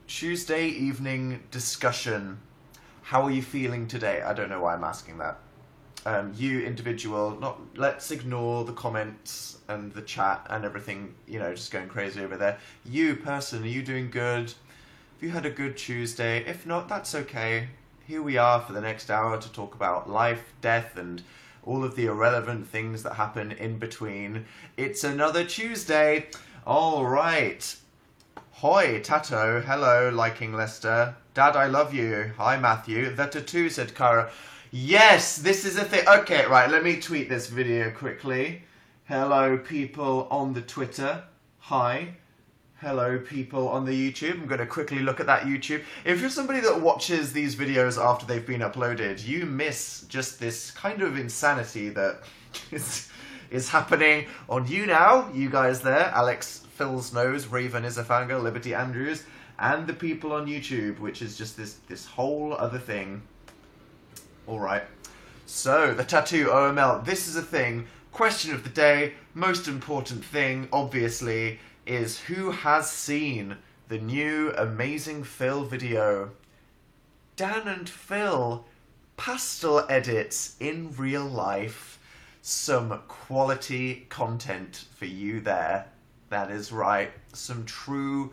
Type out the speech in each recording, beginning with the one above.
Tuesday evening discussion. How are you feeling today? I don't know why I'm asking that. You individual, let's ignore the comments and the chat and everything, just going crazy over there. You person, are you doing good? Have you had a good Tuesday? If not, that's okay. Here we are for the next hour to talk about life, death, and all of the irrelevant things that happen in between. It's another Tuesday. All right. Hoi, Tato. Hello, liking Lester. Dad, I love you. Hi, Matthew. The tattoo, said Cara. Yes, this is a thing. Okay, right, let me tweet this video quickly. Hello, people on the Twitter. Hi. Hello, people on the YouTube. I'm going to quickly look at that YouTube. If you're somebody that watches these videos after they've been uploaded, you miss just this kind of insanity that is happening on you now. You guys there. Alex, Phil's Nose, Raven is a fangirl, Liberty Andrews, and the people on YouTube, which is just this whole other thing. Alright, so the tattoo OML, this is a thing. Question of the day, most important thing, obviously, is who has seen the new Amazing Phil video? Dan and Phil, pastel edits in real life. Some quality content for you there. That is right, some true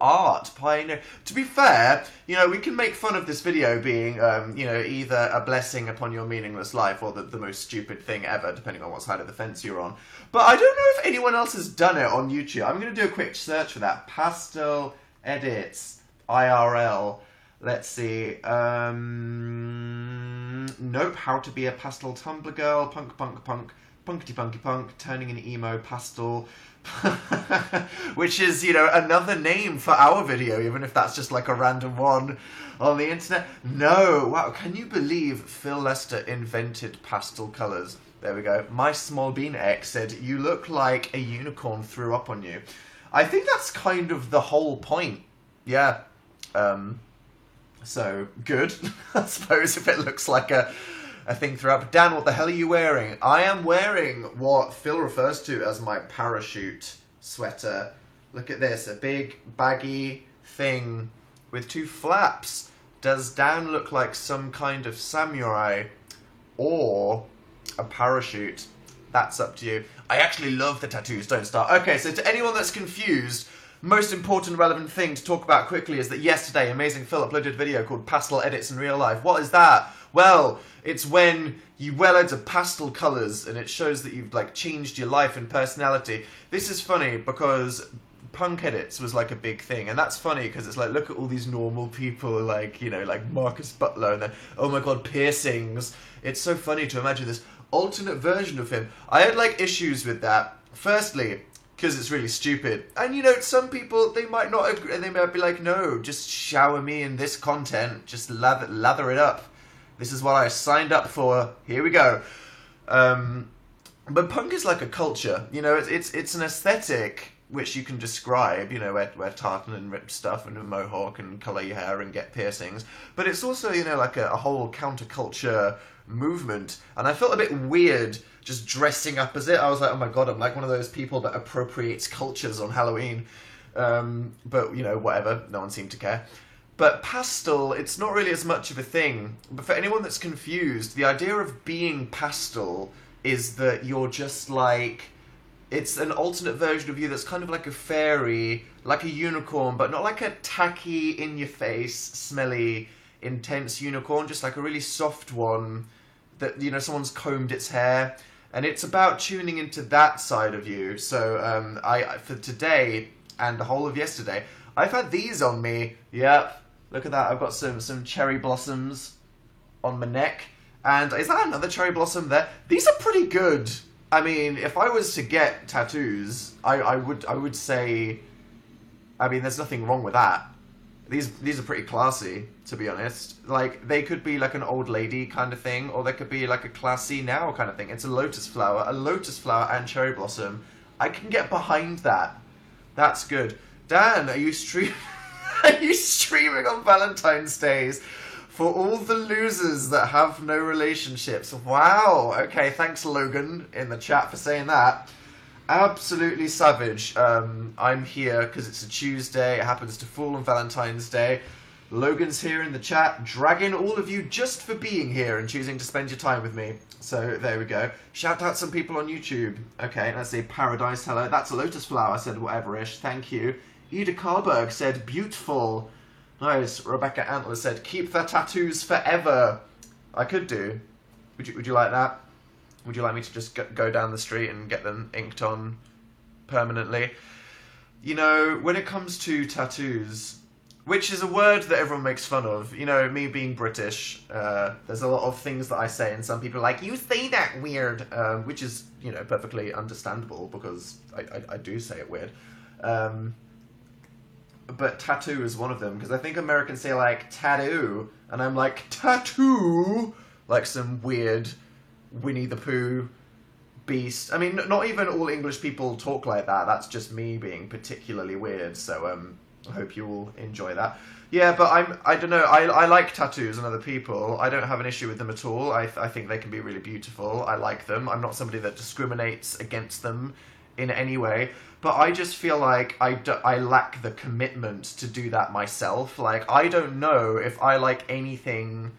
art pioneer. To be fair, we can make fun of this video being, either a blessing upon your meaningless life or the most stupid thing ever, depending on what side of the fence you're on. But I don't know if anyone else has done it on YouTube. I'm going to do a quick search for that. Pastel edits IRL. Let's see. Nope. How to be a pastel Tumblr girl. Punk, punkety punky punk, turning an emo pastel. Which is, another name for our video, even if that's just like a random one on the internet. No, wow, can you believe Phil Lester invented pastel colours? There we go. My Small Bean X said, you look like a unicorn threw up on you. I think that's kind of the whole point. Yeah. So, good, I suppose, if it looks like a thing throughout. But Dan, what the hell are you wearing? I am wearing what Phil refers to as my parachute sweater. Look at this, a big baggy thing with two flaps. Does Dan look like some kind of samurai or a parachute? That's up to you. I actually love the tattoos, don't start. Okay, so to anyone that's confused, most important relevant thing to talk about quickly is that yesterday Amazing Phil uploaded a video called Pastel Edits in Real Life. What is that? Well, it's when you wear loads of pastel colours and it shows that you've changed your life and personality. This is funny because punk edits was a big thing, and that's funny because it's look at all these normal people like Marcus Butler, and then oh my god, piercings. It's so funny to imagine this alternate version of him. I had issues with that. Firstly, because it's really stupid. And some people, they might not agree, they might be like, no, just shower me in this content, just lather it up. This is what I signed up for. Here we go. But punk is like a culture. It's an aesthetic which you can describe. Wear tartan and ripped stuff and a mohawk and colour your hair and get piercings. But it's also, a whole counterculture movement. And I felt a bit weird just dressing up as it. I was like, oh my god, I'm like one of those people that appropriates cultures on Halloween. But, whatever. No one seemed to care. But pastel, it's not really as much of a thing. But for anyone that's confused, the idea of being pastel is that you're just it's an alternate version of you that's kind of like a fairy, like a unicorn, but not like a tacky, in-your-face, smelly, intense unicorn, just like a really soft one that, someone's combed its hair. And it's about tuning into that side of you. So for today and the whole of yesterday, I've had these on me. Yep. Look at that, I've got some cherry blossoms on my neck. And is that another cherry blossom there? These are pretty good. I mean, if I was to get tattoos, I would say, I mean, there's nothing wrong with that. These are pretty classy, to be honest. They could be an old lady kind of thing, or they could be a classy now kind of thing. It's a lotus flower and cherry blossom. I can get behind that. That's good. Dan, are you streaming on Valentine's Days for all the losers that have no relationships? Wow. Okay, thanks Logan in the chat for saying that. Absolutely savage. I'm here because it's a Tuesday. It happens to fall on Valentine's Day. Logan's here in the chat, dragging all of you just for being here and choosing to spend your time with me. So there we go. Shout out some people on YouTube. Okay, let's see. Paradise, hello. That's a lotus flower, said whatever-ish. Thank you. Ida Carberg said, beautiful. Nice. Rebecca Antler said, keep the tattoos forever. I could do. Would you like that? Would you like me to just go down the street and get them inked on permanently? You know, when it comes to tattoos, which is a word that everyone makes fun of, you know, me being British, there's a lot of things that I say and some people are like, you say that weird, which is, you know, perfectly understandable because I do say it weird. But tattoo is one of them, because I think Americans say, like, tattoo, and I'm like, tattoo? Like some weird Winnie the Pooh beast. I mean, not even all English people talk like that. That's just me being particularly weird, so I hope you all enjoy that. Yeah, but I don't know, I like tattoos on other people. I don't have an issue with them at all. I think they can be really beautiful. I like them. I'm not somebody that discriminates against them in any way. But I just feel like I lack the commitment to do that myself. Like, I don't know if I like anything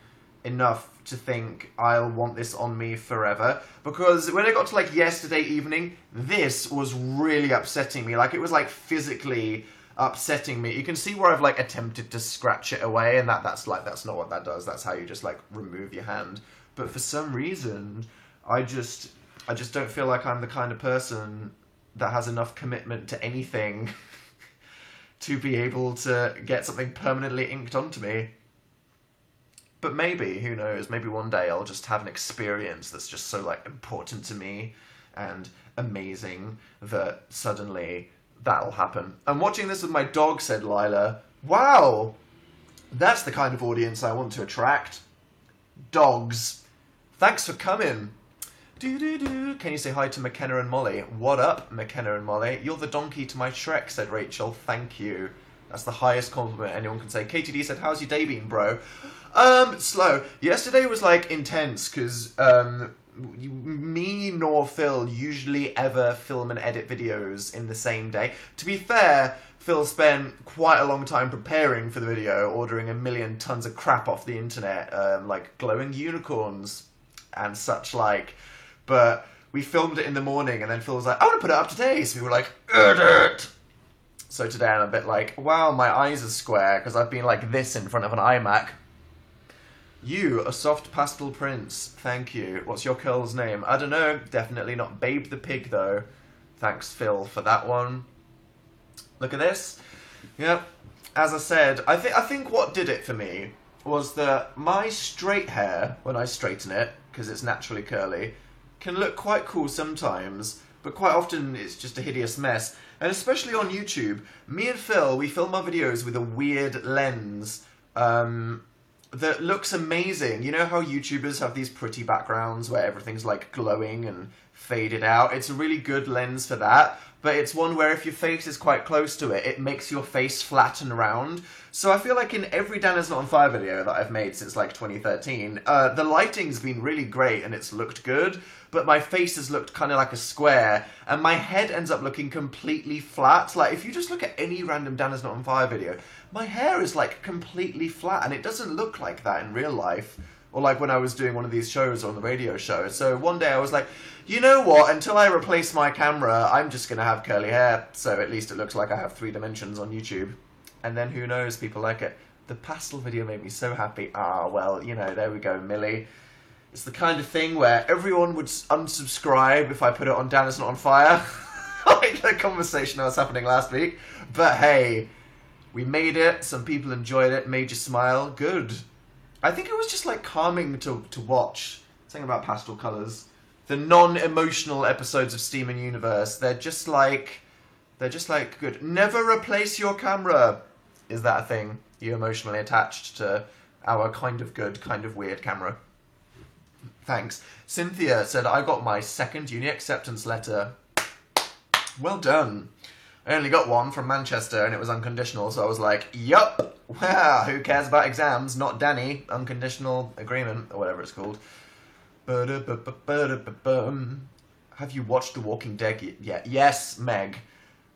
enough to think I'll want this on me forever, because when I got to like yesterday evening, this was really upsetting me. Like, it was like physically upsetting me. You can see where I've like attempted to scratch it away, and that's not what that does. That's how you just like remove your hand. But for some reason, I just don't feel like I'm the kind of person that has enough commitment to anything to be able to get something permanently inked onto me. But maybe, who knows, maybe one day I'll just have an experience that's just so, like, important to me and amazing that suddenly that'll happen. I'm watching this with my dog, said Lila. Wow! That's the kind of audience I want to attract. Dogs. Thanks for coming. Do-do-do. Can you say hi to McKenna and Molly? What up, McKenna and Molly? You're the donkey to my Shrek, said Rachel. Thank you. That's the highest compliment anyone can say. KTD said, how's your day been, bro? Slow. Yesterday was, like, intense, because, me nor Phil usually ever film and edit videos in the same day. To be fair, Phil spent quite a long time preparing for the video, ordering 1 million tons of crap off the internet, like glowing unicorns and such like. But we filmed it in the morning, and then Phil was like, I want to put it up today. So we were like, edit! So today I'm a bit like, wow, my eyes are square, because I've been like this in front of an iMac. You, a soft pastel prince. Thank you. What's your curl's name? I don't know. Definitely not Babe the Pig, though. Thanks, Phil, for that one. Look at this. Yep. As I said, I think what did it for me was that my straight hair, when I straighten it, because it's naturally curly, can look quite cool sometimes, but quite often it's just a hideous mess. And especially on YouTube, me and Phil, we film our videos with a weird lens, that looks amazing. You know how YouTubers have these pretty backgrounds where everything's like glowing and faded out? It's a really good lens for that, but it's one where if your face is quite close to it, it makes your face flat and round. So I feel like in every Dan Is Not On Fire video that I've made since like 2013, the lighting's been really great and it's looked good, but my face has looked kind of like a square, and my head ends up looking completely flat. Like, if you just look at any random Dan Is Not On Fire video, my hair is like completely flat, and it doesn't look like that in real life, or like when I was doing one of these shows on the radio show. So one day I was like, you know what, until I replace my camera, I'm just gonna have curly hair, so at least it looks like I have 3 dimensions on YouTube. And then who knows, people like it. The pastel video made me so happy. Ah, well, you know, there we go, Millie. It's the kind of thing where everyone would unsubscribe if I put it on Dan Is Not On Fire. Like the conversation that was happening last week. But hey, we made it. Some people enjoyed it. Made you smile. Good. I think it was just like calming to watch. Something about pastel colours. The non-emotional episodes of Steam and Universe. They're just like good. Never replace your camera. Is that a thing? You emotionally attached to our kind of good, kind of weird camera. Thanks. Cynthia said, I got my 2nd uni acceptance letter. Well done. I only got one from Manchester and it was unconditional, so I was like, yup, wow, who cares about exams? Not Danny. Unconditional agreement, or whatever it's called. have you watched The Walking Dead yet? Yes, Meg.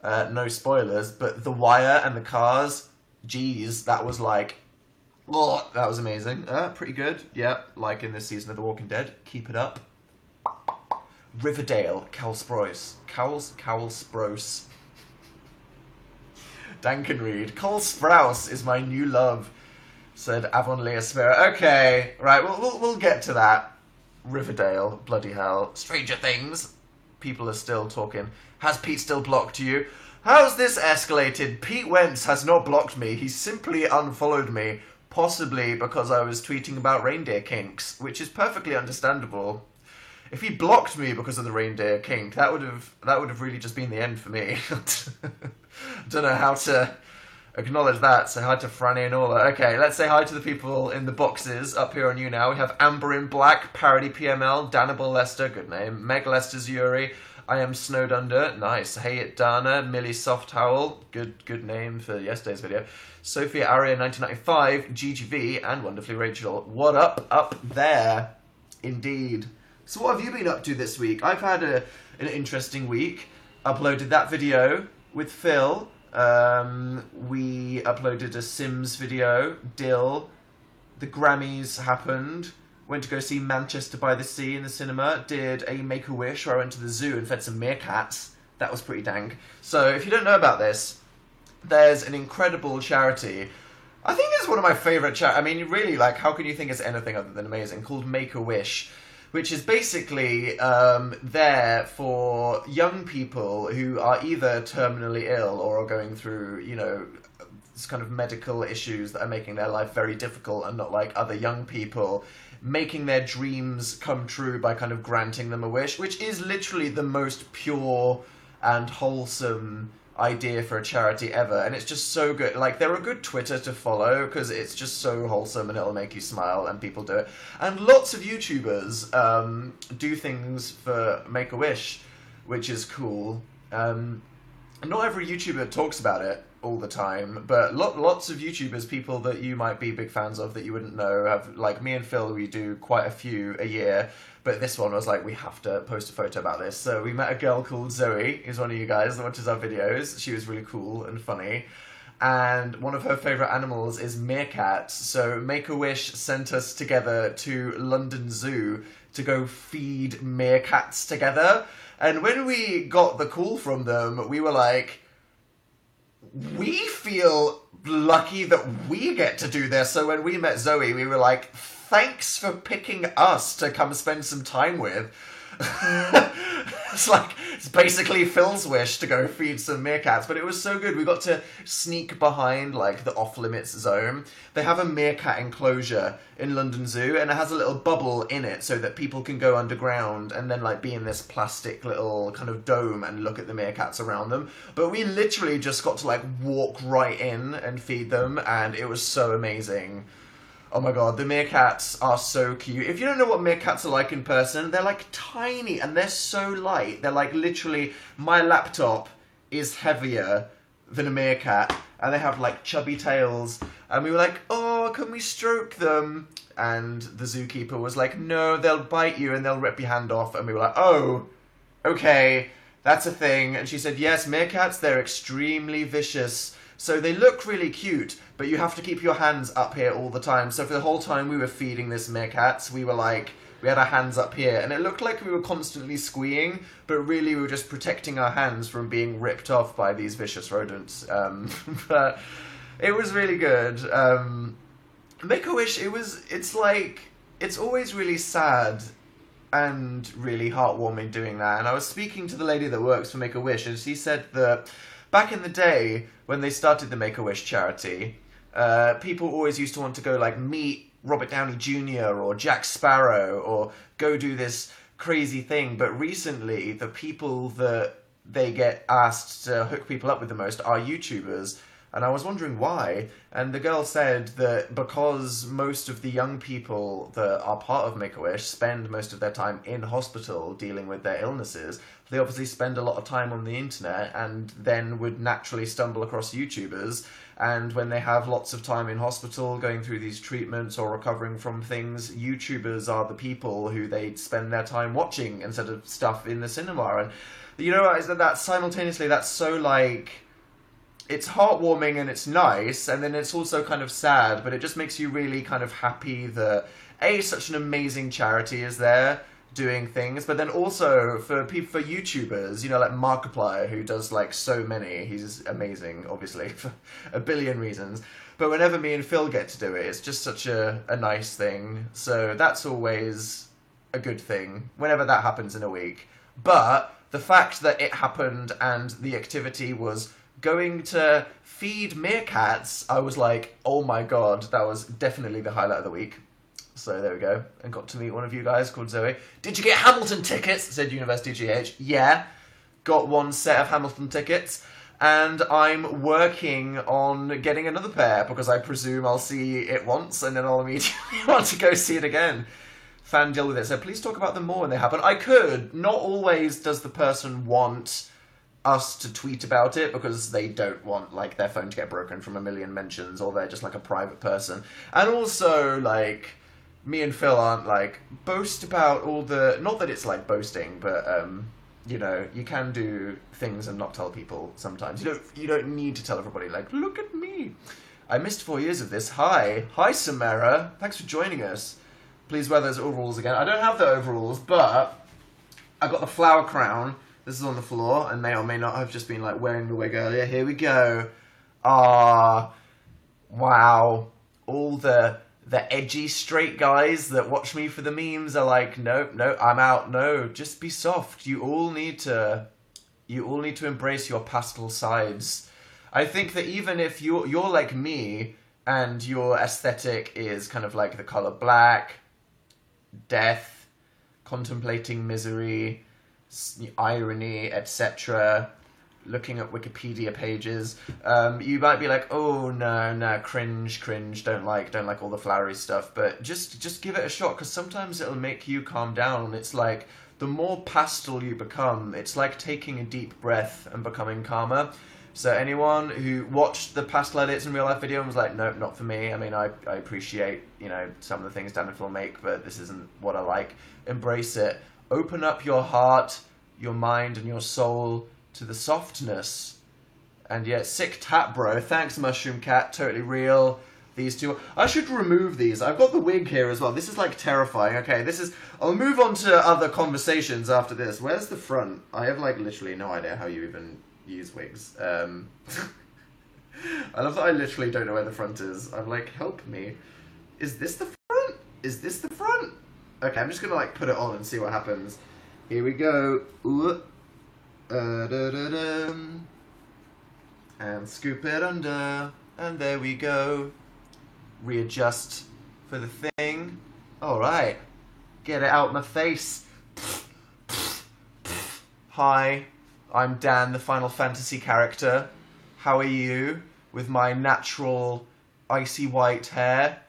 No spoilers, but The Wire and the cars, geez, that was like, oh, that was amazing. Pretty good. Yeah, like in this season of The Walking Dead. Keep it up. Riverdale, Cal Sprouse. Cal Sprouse. Duncan Reed. Cole Sprouse is my new love, said Avon Lea Spera. Okay, right, we'll get to that. Riverdale, bloody hell. Stranger Things. People are still talking. Has Pete still blocked you? How's this escalated? Pete Wentz has not blocked me. He simply unfollowed me. Possibly because I was tweeting about reindeer kinks, which is perfectly understandable. If he blocked me because of the reindeer kink, that would have really just been the end for me. Don't know how to acknowledge that. Say hi to Franny and Orla. Okay, let's say hi to the people in the boxes up here on you now. We have Amber in Black, Parody PML, Danable Lester, good name, Meg Lester's Yuri, I am Snowed Under, nice, Hey It Dana, Millie Soft Towel, good name for yesterday's video, Sophia Aria 1995, GGV, and Wonderfully Rachel. What up there? Indeed. So what have you been up to this week? I've had an interesting week. Uploaded that video with Phil. We uploaded a Sims video. Dill. The Grammys happened. Went to go see Manchester by the Sea in the cinema. Did a Make-A-Wish where I went to the zoo and fed some meerkats. That was pretty dank. So if you don't know about this, there's an incredible charity. I think it's one of my favourite charities. I mean, really, like, how can you think it's anything other than amazing? Called Make-A-Wish, which is basically there for young people who are either terminally ill or are going through, you know, this kind of medical issues that are making their life very difficult and not like other young people, making their dreams come true by kind of granting them a wish, which is literally the most pure and wholesome idea for a charity ever, and it's just so good. Like, they're a good Twitter to follow because it's just so wholesome and it'll make you smile, and people do it. And lots of YouTubers do things for Make-A-Wish, which is cool. Not every YouTuber talks about it all the time, but lots of YouTubers, people that you might be big fans of that you wouldn't know, have, like me and Phil, we do quite a few a year, but this one was like, we have to post a photo about this. So we met a girl called Zoe, who's one of you guys that watches our videos. She was really cool and funny, and one of her favourite animals is meerkats, so Make-A-Wish sent us together to London Zoo to go feed meerkats together, and when we got the call from them, we were like, we feel lucky that we get to do this. So when we met Zoe, we were like, thanks for picking us to come spend some time with. It's basically Phil's wish to go feed some meerkats, but it was so good. We got to sneak behind like the off-limits zone. They have a meerkat enclosure in London Zoo, and it has a little bubble in it so that people can go underground and then like be in this plastic little kind of dome and look at the meerkats around them. But we literally just got to like walk right in and feed them, and it was so amazing. Oh my god, the meerkats are so cute. If you don't know what meerkats are like in person, they're like tiny and they're so light. They're like literally, my laptop is heavier than a meerkat, and they have like chubby tails. And we were like, oh, can we stroke them? And the zookeeper was like, no, they'll bite you and they'll rip your hand off. And we were like, oh, okay, that's a thing. And she said, yes, meerkats, they're extremely vicious. So they look really cute, but you have to keep your hands up here all the time. So for the whole time we were feeding this meerkats, we were like, we had our hands up here, and it looked like we were constantly squeeing, but really we were just protecting our hands from being ripped off by these vicious rodents. But it was really good. Make-A-Wish, it's always really sad and really heartwarming doing that. And I was speaking to the lady that works for Make-A-Wish, and she said that back in the day, when they started the Make-A-Wish charity, people always used to want to go, like, meet Robert Downey Jr. or Jack Sparrow or go do this crazy thing. But recently, the people that they get asked to hook people up with the most are YouTubers. And I was wondering why. And the girl said that because most of the young people that are part of Make-A-Wish spend most of their time in hospital dealing with their illnesses, they obviously spend a lot of time on the internet and then would naturally stumble across YouTubers. And when they have lots of time in hospital going through these treatments or recovering from things, YouTubers are the people who they spend their time watching instead of stuff in the cinema. And you know, that simultaneously, that's so like, it's heartwarming and it's nice, and then it's also kind of sad, but it just makes you really kind of happy that such an amazing charity is there doing things, but then also for people, for YouTubers, you know, like Markiplier, who does like so many, he's amazing, obviously, for a billion reasons. But whenever me and Phil get to do it, it's just such a nice thing. So that's always a good thing, whenever that happens in a week. But the fact that it happened and the activity was going to feed meerkats, I was like, oh my god, that was definitely the highlight of the week. So there we go, and got to meet one of you guys called Zoe. Did you get Hamilton tickets? Said University GH. Yeah, got one set of Hamilton tickets, and I'm working on getting another pair, because I presume I'll see it once, and then I'll immediately want to go see it again. Fan deal with it, so please talk about them more when they happen. I could. Not always does the person want us to tweet about it, because they don't want like their phone to get broken from a million mentions, or they're just like a private person. And also, like, me and Phil aren't like boast about all the, not that it's like boasting, but you know, you can do things and not tell people sometimes. You don't need to tell everybody like, look at me, I missed 4 years of this. Hi Samara, thanks for joining us. Please wear those overalls again. I don't have the overalls, but I got the flower crown. This is on the floor, and may or may not have just been like wearing the wig earlier. Here we go. Ah, wow. All the edgy straight guys that watch me for the memes are like, no, I'm out. No, just be soft. You all need to embrace your pastel sides. I think that even if you're like me and your aesthetic is kind of like the color black, death, contemplating misery, irony, etc., looking at Wikipedia pages, you might be like, oh no, cringe, don't like all the flowery stuff, but just give it a shot, because sometimes it'll make you calm down. It's like, the more pastel you become, it's like taking a deep breath and becoming calmer. So anyone who watched the pastel edits in real life video and was like, nope, not for me, I mean, I appreciate, you know, some of the things Dan and Phil make, but this isn't what I like, embrace it. Open up your heart, your mind, and your soul to the softness. And yeah, sick tap, bro. Thanks, Mushroom Cat. Totally real. These two. I should remove these. I've got the wig here as well. This is like terrifying. Okay, I'll move on to other conversations after this. Where's the front? I have like literally no idea how you even use wigs. I love that I literally don't know where the front is. I'm like, help me. Is this the front? Is this the front? Okay, I'm just gonna like put it on and see what happens. Here we go. And scoop it under, and there we go. Readjust for the thing. Alright. Get it out my face. Hi, I'm Dan, the Final Fantasy character. How are you? With my natural icy white hair.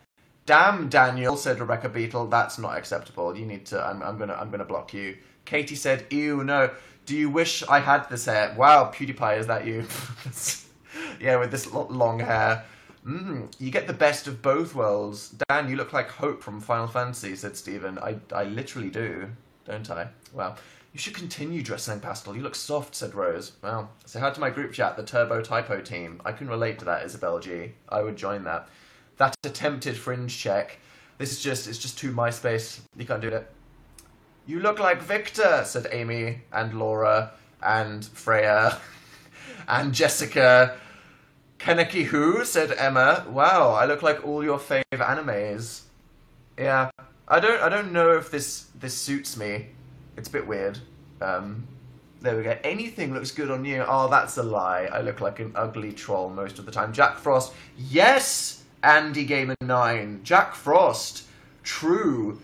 Damn, Daniel, said Rebecca Beetle. That's not acceptable. You need to. I'm gonna block you. Katie said, "Ew, no. Do you wish I had this hair?" Wow, PewDiePie, is that you? Yeah, with this long hair. You get the best of both worlds. Dan, you look like Hope from Final Fantasy, said Stephen. I literally do, don't I? Wow. You should continue dressing pastel. You look soft, said Rose. Well, say hi to my group chat, the Turbo Typo team. I can relate to that, Isabel G. I would join that. That attempted fringe check. It's just too MySpace. You can't do it. You look like Victor, said Amy and Laura and Freya and Jessica. Kaneki who, said Emma. Wow, I look like all your fave animes. Yeah, I don't know if this suits me. It's a bit weird. There we go. Anything looks good on you. Oh, that's a lie. I look like an ugly troll most of the time. Jack Frost. Yes, Andy Gamer 9. Jack Frost. True.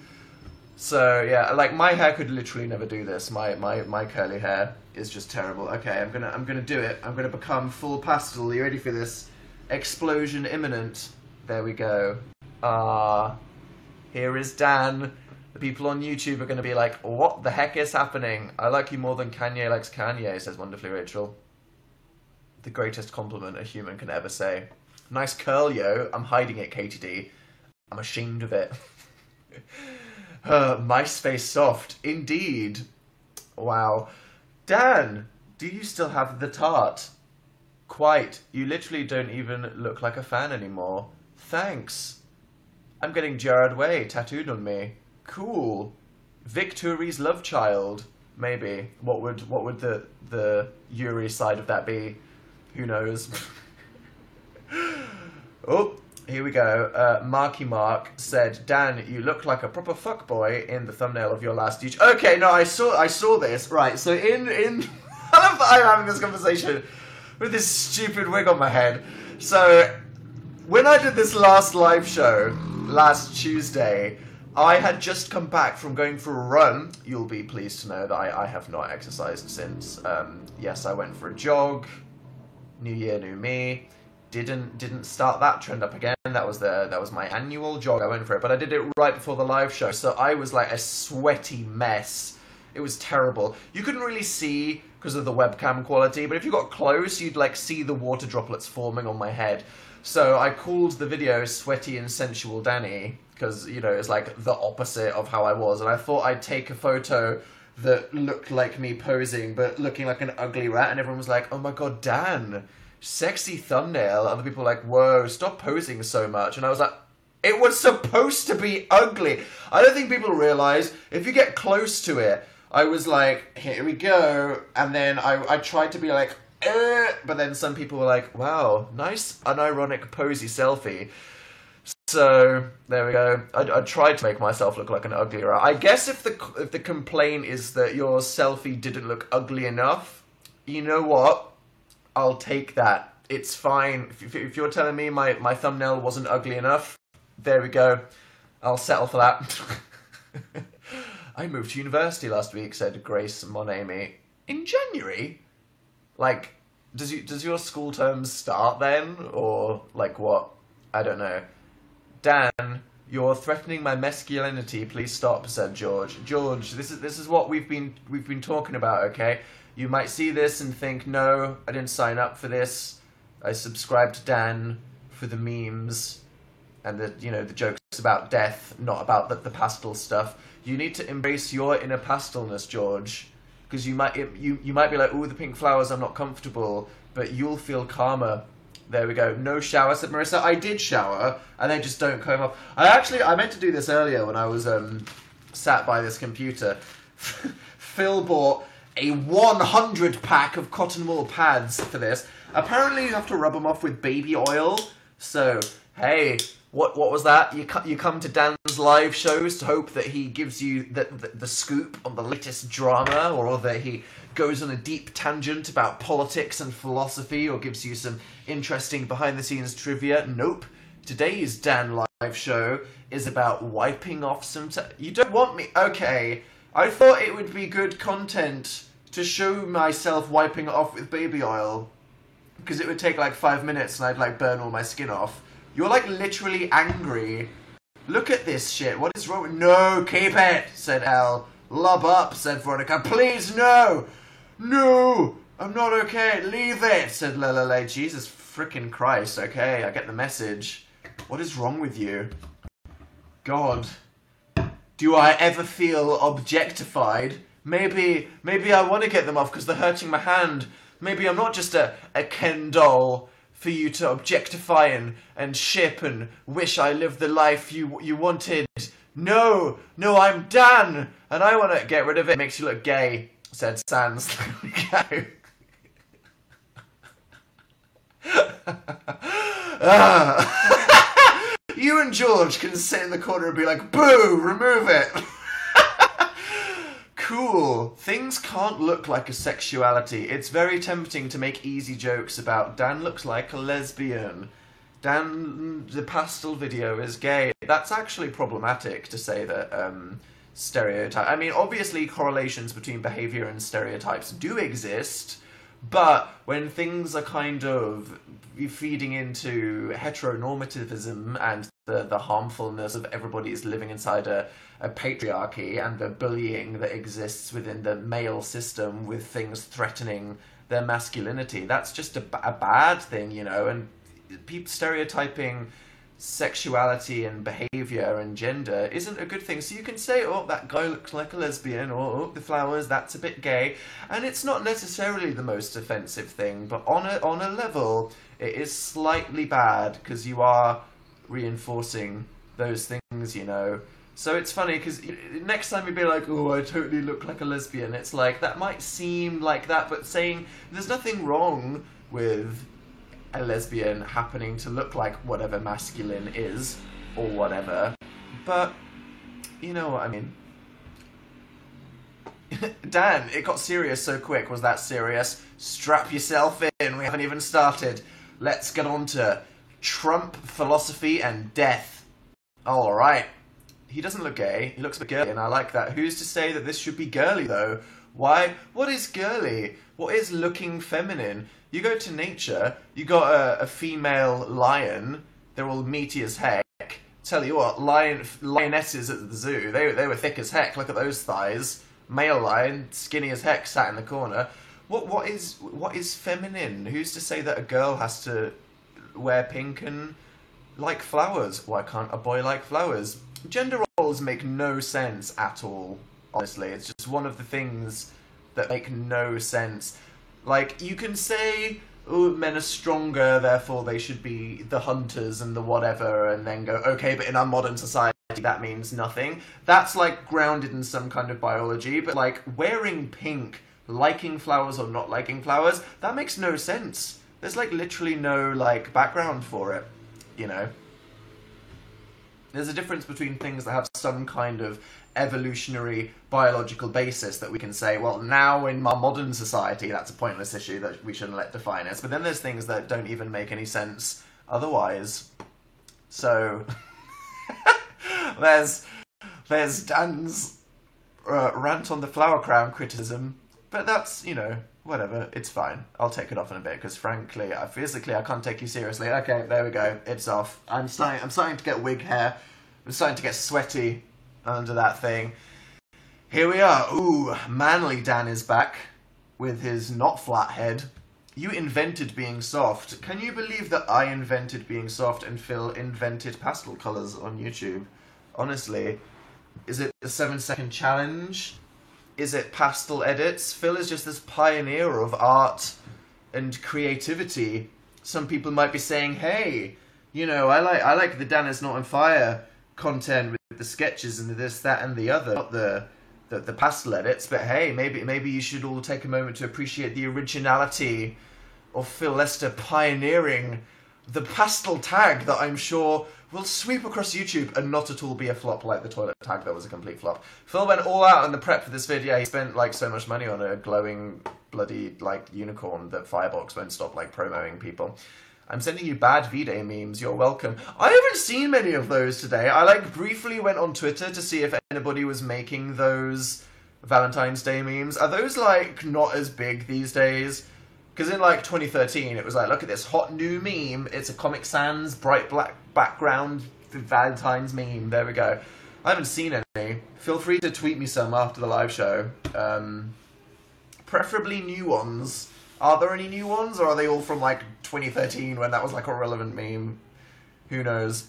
So yeah, like my hair could literally never do this. My curly hair is just terrible. Okay, I'm gonna do it. I'm gonna become full pastel. Are you ready for this? Explosion imminent. There we go. Here is Dan. The people on YouTube are going to be like, what the heck is happening? I like you more than Kanye likes Kanye, says Wonderfully Rachel. The greatest compliment a human can ever say. Nice curl, yo. I'm hiding it, Katie D. I'm ashamed of it. MySpace soft. Indeed. Wow. Dan, do you still have the tart? Quite. You literally don't even look like a fan anymore. Thanks. I'm getting Gerard Way tattooed on me. Cool. Victory's love child. Maybe. What would the Yuri side of that be? Who knows? Oh, here we go. Marky Mark said, Dan, you look like a proper fuckboy in the thumbnail of your last YouTube. Okay, no, I saw this. Right, so in I love that I'm having this conversation with this stupid wig on my head. So when I did this last live show last Tuesday, I had just come back from going for a run. You'll be pleased to know that I have not exercised since. Yes, I went for a jog. New year, new me. Didn't start that trend up again. That was my annual jog. I went for it, but I did it right before the live show, so I was like a sweaty mess. It was terrible. You couldn't really see because of the webcam quality, but if you got close, you'd like see the water droplets forming on my head. So I called the video Sweaty and Sensual Danny, because, you know, it's like the opposite of how I was, and I thought I'd take a photo that looked like me posing, but looking like an ugly rat, and everyone was like, oh my god, Dan, sexy thumbnail. Other people were like, whoa, stop posing so much. And I was like, it was supposed to be ugly. I don't think people realize, if you get close to it, I was like, here we go, and then I tried to be like, but then some people were like, wow, nice unironic posy selfie. So there we go. I tried to make myself look like an ugly rat. I guess if the complaint is that your selfie didn't look ugly enough, you know what? I'll take that. It's fine. If you're telling me my thumbnail wasn't ugly enough, there we go. I'll settle for that. I moved to university last week, said Grace Monami. In January? Like, does your school term start then? Or, like, what? I don't know. Dan, you're threatening my masculinity. Please stop, said George. George, this is what we've been talking about, okay? You might see this and think, no, I didn't sign up for this. I subscribed to Dan for the memes and the jokes about death, not about the pastel stuff. You need to embrace your inner pastelness, George, because you might be like, ooh, the pink flowers, I'm not comfortable, but you'll feel calmer. There we go. No shower, said Marissa. I did shower, and they just don't comb up. I meant to do this earlier when I was sat by this computer. Phil bought a 100 pack of cotton wool pads for this. Apparently you have to rub them off with baby oil. So, hey, what was that? You come to Dan's live shows to hope that he gives you the scoop on the latest drama, or that he goes on a deep tangent about politics and philosophy, or gives you some interesting behind-the-scenes trivia. Nope. Today's Dan live show is about wiping off some... You don't want me... Okay, I thought it would be good content to show myself wiping it off with baby oil, because it would take like 5 minutes and I'd like burn all my skin off. You're like literally angry. Look at this shit. What is wrong with... No, keep it, said Elle. Lub up, said Veronica. Please, no! No! I'm not okay. Leave it, said Lelele. Jesus frickin' Christ. Okay, I get the message. What is wrong with you? God. Do I ever feel objectified? Maybe I want to get them off because they're hurting my hand. Maybe I'm not just a Ken doll for you to objectify and ship and wish I lived the life you wanted. No, I'm Dan, and I want to get rid of it. It makes you look gay, said Sans. You and George can sit in the corner and be like, boo, remove it. Cool. Things can't look like a sexuality. It's very tempting to make easy jokes about Dan looks like a lesbian. Dan, the pastel video is gay. That's actually problematic to say that stereotype. I mean, obviously correlations between behavior and stereotypes do exist, But when things are kind of feeding into heteronormativism and the harmfulness of everybody is living inside a patriarchy and the bullying that exists within the male system with things threatening their masculinity, that's just a bad thing, you know, and people stereotyping sexuality and behavior and gender isn't a good thing. So you can say, oh, that guy looks like a lesbian, or oh, the flowers, that's a bit gay, and it's not necessarily the most offensive thing, but on a level it is slightly bad because you are reinforcing those things, you know. So it's funny because next time you'd be like, oh, I totally look like a lesbian, it's like, that might seem like that, but saying there's nothing wrong with a lesbian happening to look like whatever masculine is, or whatever. But, you know what I mean. Dan, it got serious so quick. Was that serious? Strap yourself in, we haven't even started. Let's get on to Trump, philosophy, and death. Alright. He doesn't look gay, he looks a bit girly, and I like that. Who's to say that this should be girly, though? Why? What is girly? What is looking feminine? You go to nature, you got a female lion, they're all meaty as heck. Tell you what, lionesses at the zoo, they were thick as heck, look at those thighs. Male lion, skinny as heck, sat in the corner. What is feminine? Who's to say that a girl has to wear pink and like flowers? Why can't a boy like flowers? Gender roles make no sense at all, honestly. It's just one of the things that make no sense. Like, you can say, oh, men are stronger, therefore they should be the hunters and the whatever, and then go, okay, but in our modern society that means nothing. That's, like, grounded in some kind of biology, but, like, wearing pink, liking flowers or not liking flowers, that makes no sense. There's, like, literally no, like, background for it, you know? There's a difference between things that have some kind of evolutionary biological basis that we can say, well, now in our modern society that's a pointless issue that we shouldn't let define us. But then there's things that don't even make any sense otherwise. So there's Dan's rant on the flower crown criticism, but that's, you know, whatever, it's fine. I'll take it off in a bit because frankly, physically I can't take you seriously. Okay, there we go. It's off. I'm starting to get wig hair. I'm starting to get sweaty under that thing. Here we are. Ooh, manly Dan is back with his not flat head. You invented being soft. Can you believe that I invented being soft and Phil invented pastel colours on YouTube? Honestly, is it a 7-second challenge? Is it pastel edits? Phil is just this pioneer of art and creativity. Some people might be saying, hey, you know, I like the Dan is not on fire content with the sketches and the this, that, and the other, not the pastel edits, but hey, maybe you should all take a moment to appreciate the originality of Phil Lester pioneering the pastel tag that I'm sure will sweep across YouTube and not at all be a flop like the toilet tag that was a complete flop. Phil went all out on the prep for this video. He spent like so much money on a glowing bloody like unicorn that Firebox won't stop like promoting people. I'm sending you bad V-Day memes, you're welcome. I haven't seen many of those today. I like briefly went on Twitter to see if anybody was making those Valentine's Day memes. Are those like not as big these days? Because in like 2013 it was like, look at this hot new meme, it's a Comic Sans bright black background Valentine's meme, there we go. I haven't seen any. Feel free to tweet me some after the live show. Preferably new ones. Are there any new ones, or are they all from, like, 2013 when that was, like, a relevant meme? Who knows?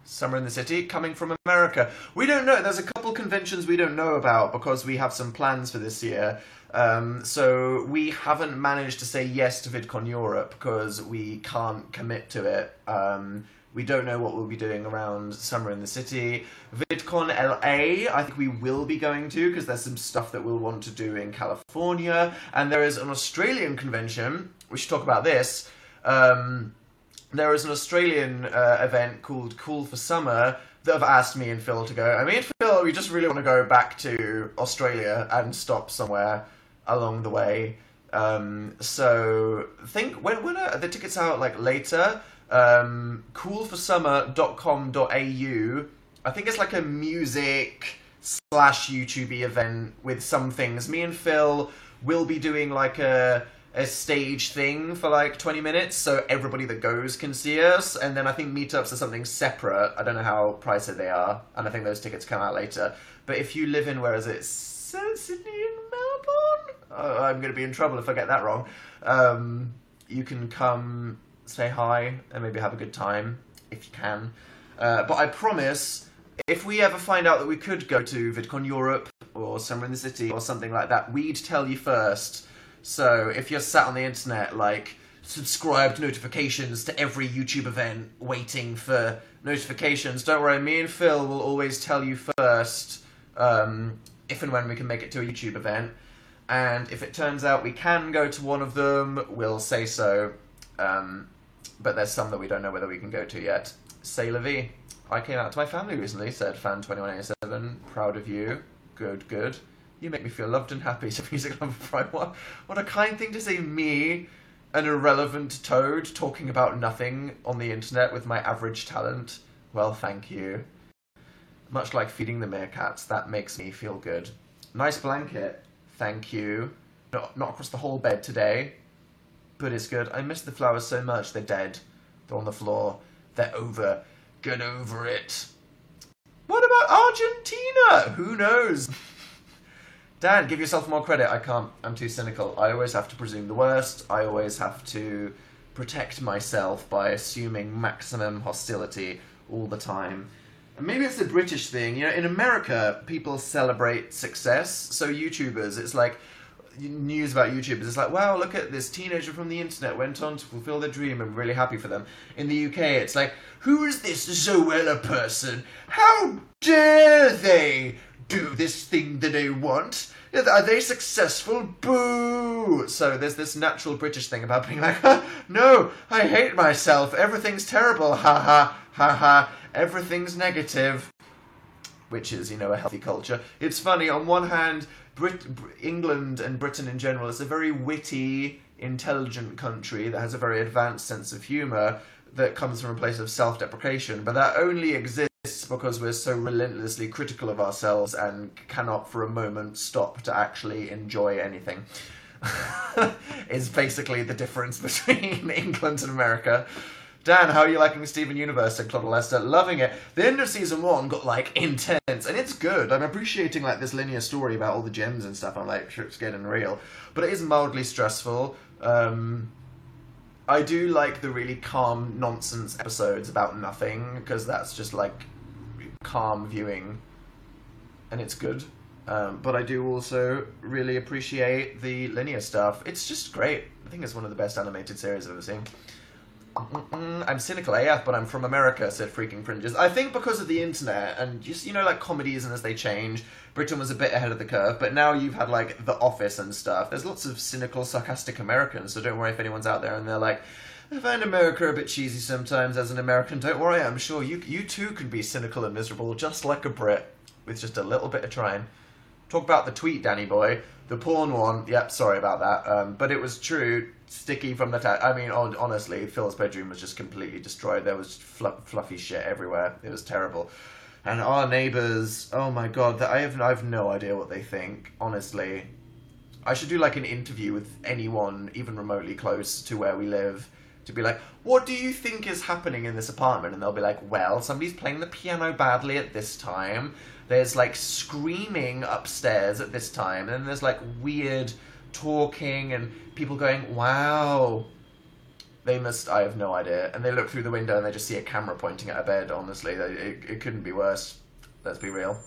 Summer in the City, coming from America. We don't know. There's a couple conventions we don't know about because we have some plans for this year. So we haven't managed to say yes to VidCon Europe because we can't commit to it. We don't know what we'll be doing around Summer in the City. VidCon LA, I think we will be going to, because there's some stuff that we'll want to do in California. And there is an Australian convention, we should talk about this. There is an Australian event called Cool for Summer that have asked me and Phil to go. I mean, Phil, we just really want to go back to Australia and stop somewhere along the way. So, think, when are the tickets out, like, later? Coolforsummer.com.au. I think it's like a music / YouTube event with some things. Me and Phil will be doing like a a stage thing for like 20 minutes, so everybody that goes can see us. And then I think meetups are something separate. I don't know how pricey they are, and I think those tickets come out later. But if you live in, where is it, Sydney and Melbourne? Oh, I'm going to be in trouble if I get that wrong. You can come say hi and maybe have a good time if you can. But I promise, if we ever find out that we could go to VidCon Europe or somewhere in the city or something like that, we'd tell you first. So if you're sat on the internet, like, subscribe to notifications to every YouTube event, waiting for notifications, don't worry, me and Phil will always tell you first if and when we can make it to a YouTube event. And if it turns out we can go to one of them, we'll say so. But there's some that we don't know whether we can go to yet. C'est la vie. I came out to my family recently, said Fan2187. Proud of you. Good, good. You make me feel loved and happy, so Music Lover Prime. What a kind thing to say, me, an irrelevant toad, talking about nothing on the internet with my average talent. Well, thank you. Much like feeding the meerkats, that makes me feel good. Nice blanket. Thank you. Not across the whole bed today, but it's good. I miss the flowers so much. They're dead. They're on the floor. They're over. Get over it. What about Argentina? Who knows? Dan, give yourself more credit. I can't. I'm too cynical. I always have to presume the worst. I always have to protect myself by assuming maximum hostility all the time. And maybe it's a British thing. You know, in America, people celebrate success. So YouTubers, it's like news about YouTubers. It's like, wow, look at this teenager from the internet went on to fulfill their dream. I'm really happy for them. In the UK, it's like, who is this Zoella person? How dare they do this thing that they want? Are they successful? Boo! So there's this natural British thing about being like, no, I hate myself. Everything's terrible. Ha ha, ha ha. Everything's negative. Which is, you know, a healthy culture. It's funny, on one hand, England and Britain in general is a very witty, intelligent country that has a very advanced sense of humour that comes from a place of self-deprecation, but that only exists because we're so relentlessly critical of ourselves and cannot for a moment stop to actually enjoy anything. Is basically the difference between England and America. Dan, how are you liking Steven Universe? And Claude Lester, loving it. The end of season 1 got, like, intense, and it's good. I'm appreciating, like, this linear story about all the gems and stuff. I'm like, sure, it's getting real. But it is mildly stressful. I do like the really calm nonsense episodes about nothing, because that's just, like, calm viewing, and it's good. But I do also really appreciate the linear stuff. It's just great. I think it's one of the best animated series I've ever seen. I'm cynical AF, but I'm from America, said Freaking Fringes. I think because of the internet, and just, you know, like, comedies and as they change, Britain was a bit ahead of the curve, but now you've had, like, The Office and stuff. There's lots of cynical, sarcastic Americans, so don't worry if anyone's out there and they're like, I find America a bit cheesy sometimes as an American. Don't worry, I'm sure you too can be cynical and miserable, just like a Brit, with just a little bit of trying. Talk about the tweet, Danny boy. The porn one, yep, sorry about that. But it was true. Sticky from the I mean, honestly, Phil's bedroom was just completely destroyed. There was fluffy shit everywhere. It was terrible. And our neighbours, oh my god, I have no idea what they think, honestly. I should do, like, an interview with anyone, even remotely close to where we live, to be like, what do you think is happening in this apartment? And they'll be like, well, somebody's playing the piano badly at this time. There's, like, screaming upstairs at this time. And then there's, like, weird talking and people going, wow. They must, I have no idea. And they look through the window and they just see a camera pointing at a bed, honestly. It couldn't be worse. Let's be real.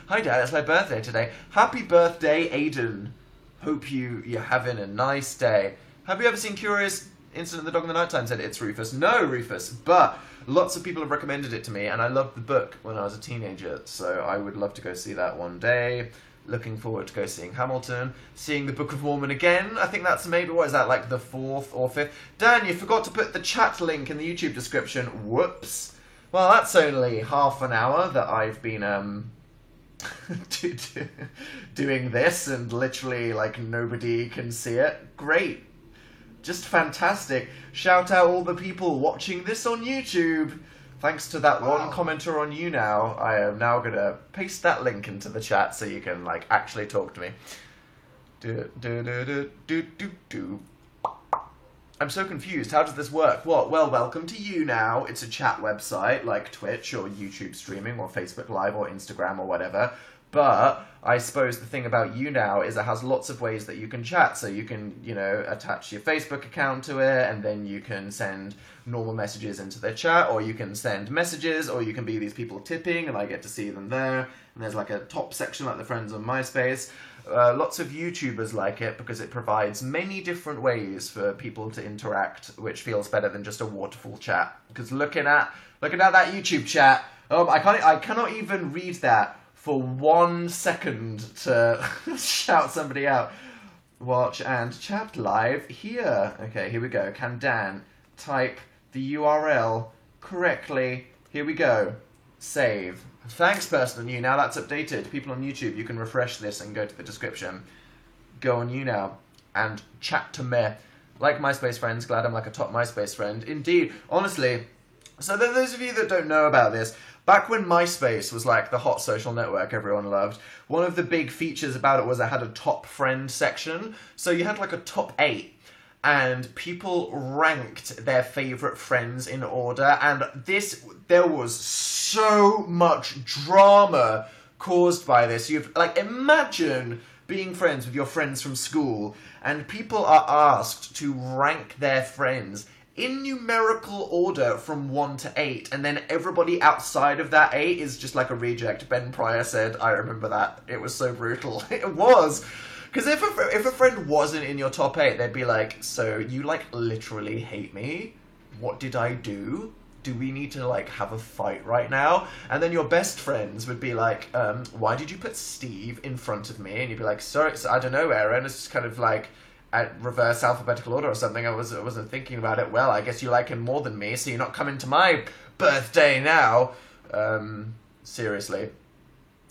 Hi, Dad, it's my birthday today. Happy birthday, Aiden. Hope you're having a nice day. Have you ever seen Curious Incident of the Dog in the Nighttime? Said it's Rufus. No, Rufus, but lots of people have recommended it to me, and I loved the book when I was a teenager, so I would love to go see that one day. Looking forward to go seeing Hamilton, seeing the Book of Mormon again. I think that's maybe, what is that, like the 4th or 5th? Dan, you forgot to put the chat link in the YouTube description. Whoops. Well, that's only half an hour that I've been doing this, and literally, like, nobody can see it. Great. Just fantastic. Shout out all the people watching this on YouTube. Thanks to that one commenter on YouNow, I am now going to paste that link into the chat so you can, like, actually talk to me. Do, do, do, do, do, do, do. I'm so confused. How does this work? What? Well, welcome to YouNow. It's a chat website like Twitch or YouTube streaming or Facebook Live or Instagram or whatever. But I suppose the thing about YouNow is it has lots of ways that you can chat. So you can, attach your Facebook account to it, and then you can send normal messages into the chat, or you can send messages, or you can be these people tipping, and I get to see them there. And there's like a top section like the friends on MySpace. Lots of YouTubers like it because it provides many different ways for people to interact, which feels better than just a waterfall chat. Because looking at that YouTube chat, I cannot even read that for 1 second to shout somebody out. Watch and chat live here. Okay, here we go. Can Dan type the URL correctly? Here we go. Save. Thanks, person on YouNow. That's updated. People on YouTube, you can refresh this and go to the description. Go on YouNow and chat to me. Like MySpace friends, glad I'm like a top MySpace friend. Indeed, honestly. So those of you that don't know about this, back when MySpace was like the hot social network everyone loved, one of the big features about it was it had a top friend section. So you had like a top 8. And people ranked their favourite friends in order, and there was so much drama caused by this. Imagine being friends with your friends from school, and people are asked to rank their friends in numerical order from 1 to 8, and then everybody outside of that 8 is just like a reject. Ben Pryor said, I remember that. It was so brutal. It was. Because if a friend wasn't in your top 8, they'd be like, so you, literally hate me? What did I do? Do we need to, have a fight right now? And then your best friends would be like, why did you put Steve in front of me? And you'd be like, sorry, I don't know, Aaron. It's just kind of at reverse alphabetical order or something. I wasn't thinking about it. Well, I guess you like him more than me, so you're not coming to my birthday now. Seriously.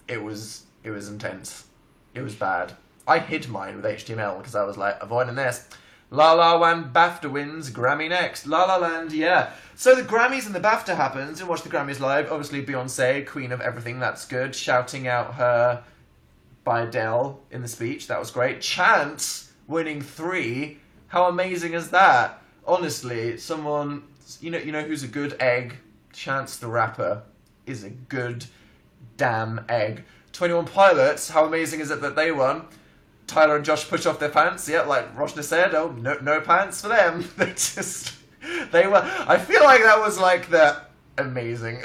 It was intense. It was bad. I hid mine with HTML because I was like, avoiding this. La La Land BAFTA wins, Grammy next. La La Land, yeah. So the Grammys and the BAFTA happens, and watch the Grammys live. Obviously Beyonce, queen of everything, that's good. Shouting out her by Adele in the speech, that was great. Chance winning 3, how amazing is that? Honestly, someone, you know who's a good egg? Chance the Rapper is a good damn egg. 21 Pilots, how amazing is it that they won? Tyler and Josh push off their pants, yeah, like Roshna said, oh, no pants for them. They were, I feel like that was like the amazing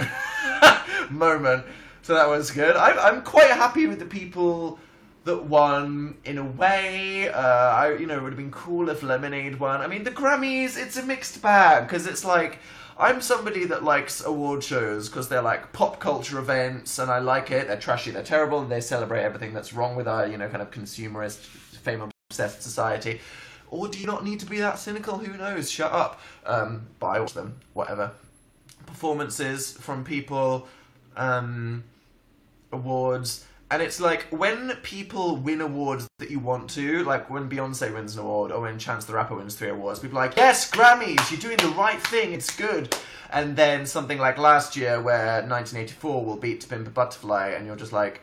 moment. So that was good. I'm quite happy with the people that won in a way. It would have been cool if Lemonade won. I mean, the Grammys, it's a mixed bag, because it's like, I'm somebody that likes award shows because they're like pop culture events, and I like it. They're trashy, they're terrible, and they celebrate everything that's wrong with our, kind of consumerist, fame-obsessed society. Or do you not need to be that cynical? Who knows? Shut up. But I watch them. Whatever. Performances from people, awards. And it's like, when people win awards that you want to, like when Beyonce wins an award, or when Chance the Rapper wins 3 awards, people are like, yes, Grammys, you're doing the right thing, it's good. And then something like last year, where 1984 will beat To Pimp a Butterfly, and you're just like,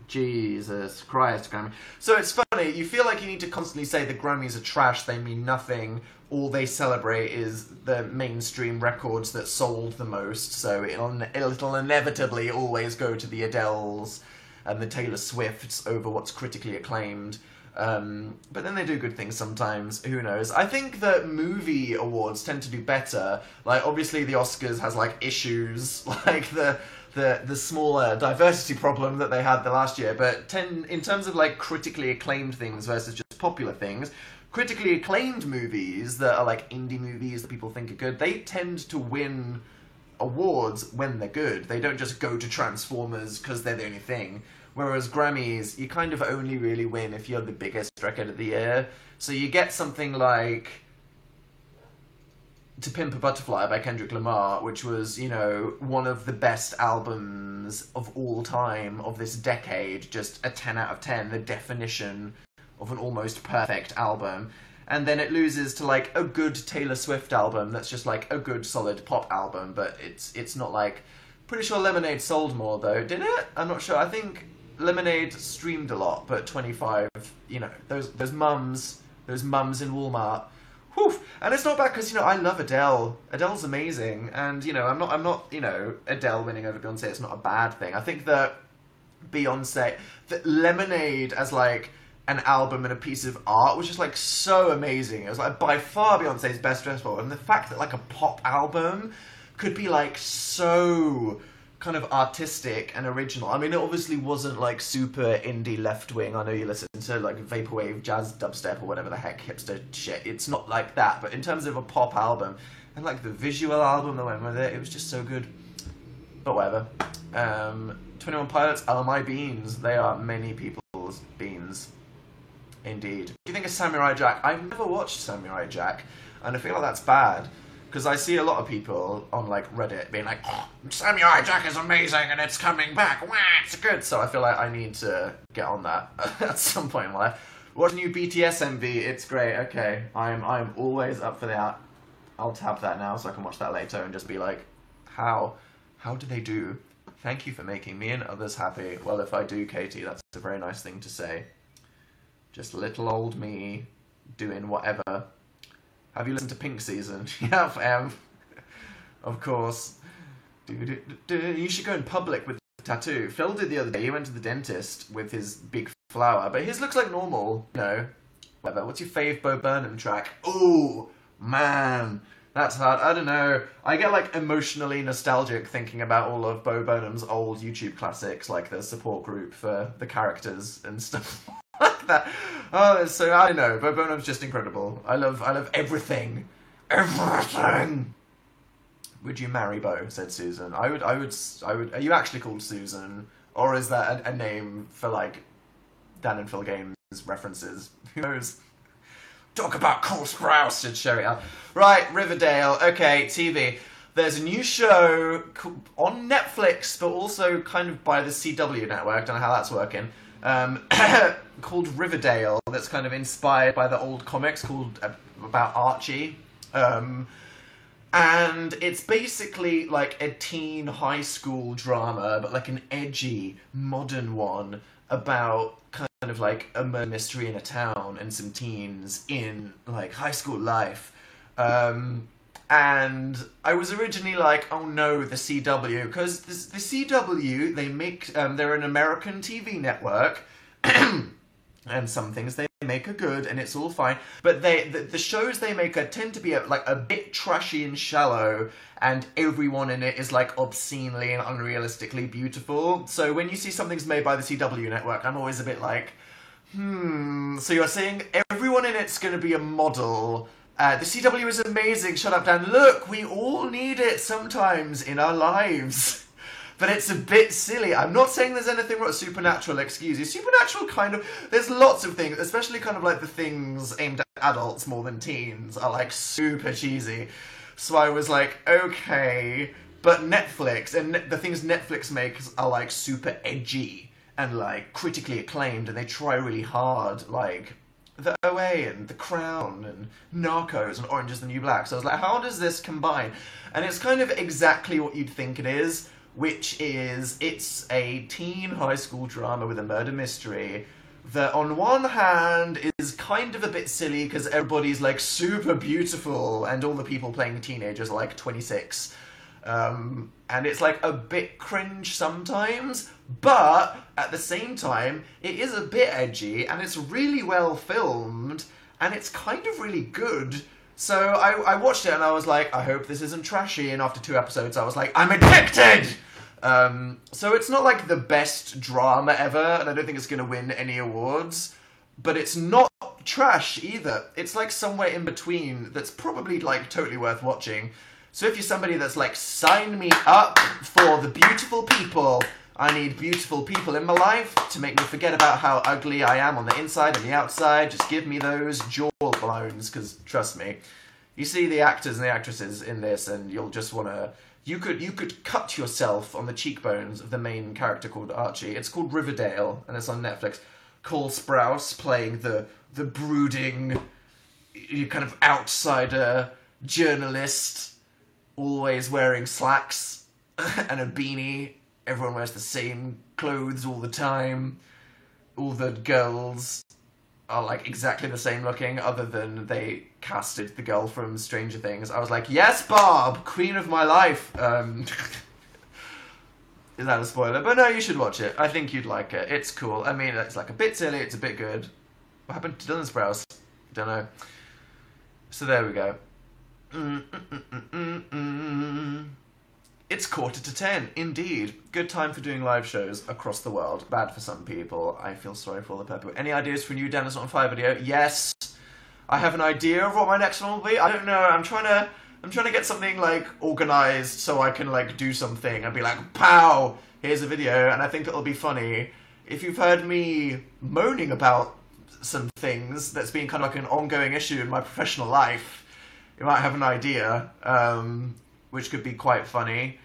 Jesus Christ, Grammy. So it's funny, you feel like you need to constantly say the Grammys are trash, they mean nothing, all they celebrate is the mainstream records that sold the most, so it'll inevitably always go to the Adeles and the Taylor Swifts over what's critically acclaimed. But then they do good things sometimes, who knows. I think that movie awards tend to do better. Like, obviously the Oscars has, like, issues, like the smaller diversity problem that they had the last year, but in terms of, like, critically acclaimed things versus just popular things, critically acclaimed movies that are, like, indie movies that people think are good, they tend to win awards when they're good. They don't just go to Transformers because they're the only thing. Whereas Grammys, you kind of only really win if you're the biggest record of the year. So you get something like To Pimp a Butterfly by Kendrick Lamar, which was, one of the best albums of all time of this decade, just a 10 out of 10, the definition of an almost perfect album. And then it loses to, like, a good Taylor Swift album that's just, like, a good, solid pop album, but it's not, like... Pretty sure Lemonade sold more, though. Did it? I'm not sure. I think Lemonade streamed a lot, but 25, you know, those mums in Walmart. Whew. And it's not bad because, you know, I love Adele. Adele's amazing, and you know, I'm not, you know, Adele winning over Beyonce. It's not a bad thing. I think that that Lemonade as like an album and a piece of art was just like so amazing. It was like by far Beyonce's best dressed album, and the fact that like a pop album could be like so kind of artistic and original. I mean, it obviously wasn't like super indie left wing. I know you listen to like vaporwave, jazz, dubstep, or whatever the heck hipster shit. It's not like that. But in terms of a pop album and like the visual album that went with it, it was just so good. But whatever. 21 Pilots are my beans. They are many people's beans. Indeed. Do you think of Samurai Jack? I've never watched Samurai Jack, and I feel like that's bad. Because I see a lot of people on like Reddit being like, oh, Samurai Jack is amazing and it's coming back. Wah, it's good. So I feel like I need to get on that at some point in my life. Watch new BTS MV. It's great. Okay, I'm always up for that. I'll tap that now so I can watch that later and just be like, how do they do? Thank you for making me and others happy. Well, if I do, Katie, that's a very nice thing to say. Just little old me doing whatever. Have you listened to Pink Season? Yeah, of course. You should go in public with the tattoo. Phil did the other day. He went to the dentist with his big flower, but his looks like normal. You know, whatever. What's your fave Bo Burnham track? Ooh, man, that's hard. I don't know. I get like emotionally nostalgic thinking about all of Bo Burnham's old YouTube classics, like the support group for the characters and stuff like that. Oh, so I don't know. Bo Burnham's just incredible. I love everything. Everything. Would you marry Bo? Said Susan. I would. Are you actually called Susan, or is that a name for like Dan and Phil Games references? Who knows? Talk about Cole Sprouse, said Sherry. Right, Riverdale. Okay, TV. There's a new show on Netflix, but also kind of by the CW network. Don't know how that's working. Called Riverdale. That's kind of inspired by the old comics called about Archie. And it's basically like a teen high school drama, but like an edgy, modern one about kind of like a murder mystery in a town and some teens in like high school life. And I was originally like, oh no, the CW, because the CW, they make, they're an American TV network, and some things they make are good, and it's all fine, but the shows they make tend to be like a bit trashy and shallow, and everyone in it is like obscenely and unrealistically beautiful. So when you see something's made by the CW network, I'm always a bit like, so you're saying everyone in it's going to be a model. The CW is amazing, shut up Dan. Look, we all need it sometimes in our lives. But it's a bit silly. I'm not saying there's anything wrong with Supernatural, excuse you. Supernatural kind of, there's lots of things, especially kind of like the things aimed at adults more than teens are like super cheesy. So I was like, okay, but Netflix, and the things Netflix makes are like super edgy and like critically acclaimed, and they try really hard, like The OA and The Crown and Narcos and Orange is the New Black. So I was like, how does this combine? And it's kind of exactly what you'd think it is, which is, it's a teen high school drama with a murder mystery that on one hand is kind of a bit silly because everybody's like super beautiful and all the people playing teenagers are like 26. And it's like a bit cringe sometimes, but at the same time, it is a bit edgy and it's really well filmed and it's kind of really good. So I watched it and I was like, I hope this isn't trashy. And after 2 episodes, I was like, I'm addicted! So it's not like the best drama ever, and I don't think it's going to win any awards, but it's not trash either. It's like somewhere in between that's probably like totally worth watching. So if you're somebody that's like, sign me up for the beautiful people, I need beautiful people in my life to make me forget about how ugly I am on the inside and the outside, just give me those jawbones, because trust me, you see the actors and the actresses in this and you'll just want to, you could cut yourself on the cheekbones of the main character called Archie. It's called Riverdale and it's on Netflix. Cole Sprouse playing the brooding, kind of outsider journalist, always wearing slacks and a beanie everyone wears the same clothes all the time. All the girls are like exactly the same looking, other than they casted the girl from Stranger Things. I was like, yes, Barb, queen of my life. Is that a spoiler? But no, you should watch it. I think you'd like it. It's cool. I mean, it's like a bit silly, it's a bit good. What happened to Dylan Sprouse? Don't know. So there we go. It's 9:45, indeed. Good time for doing live shows across the world. Bad for some people. I feel sorry for all the people. Any ideas for a new Dennis on Fire video? Yes. I have an idea of what my next one will be. I don't know. I'm trying to get something like organised so I can like do something and be like, pow, here's a video, and I think it'll be funny. If you've heard me moaning about some things that's been kind of like an ongoing issue in my professional life, you might have an idea, which could be quite funny.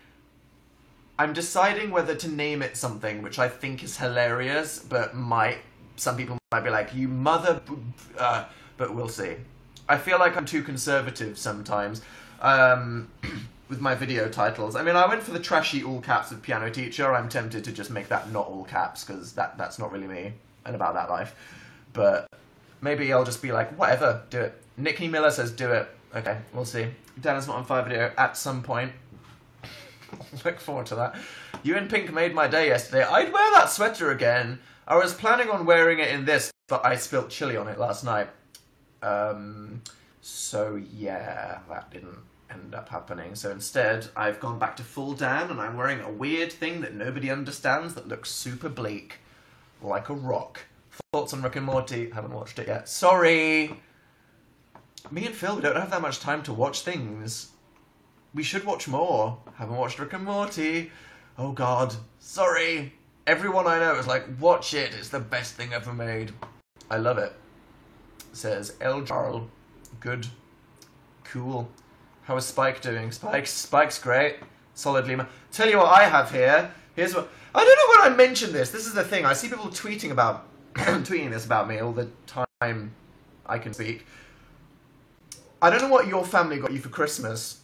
I'm deciding whether to name it something which I think is hilarious, but some people might be like, you mother, but we'll see. I feel like I'm too conservative sometimes with my video titles. I mean, I went for the trashy all caps of Piano Teacher. I'm tempted to just make that not all caps, because that's not really me and about that life. But maybe I'll just be like, whatever, do it. Nikki Miller says do it. Okay, we'll see. Dennis Not on Fire video at some point. Look forward to that. You in pink made my day yesterday. I'd wear that sweater again. I was planning on wearing it in this, but I spilt chili on it last night. So yeah, that didn't end up happening. So instead, I've gone back to full Dan, and I'm wearing a weird thing that nobody understands that looks super bleak. Like a rock. Thoughts on Rick and Morty? Haven't watched it yet. Sorry! Me and Phil, we don't have that much time to watch things. We should watch more. Haven't watched Rick and Morty. Oh god. Sorry! Everyone I know is like, watch it, it's the best thing ever made. I love it. Says El Jarl. Good. Cool. How is Spike doing? Spike's great. Solidly. Tell you what I have here. Here's what... I don't know when I mentioned this. This is the thing. I see people tweeting this about me all the time I can speak. I don't know what your family got you for Christmas.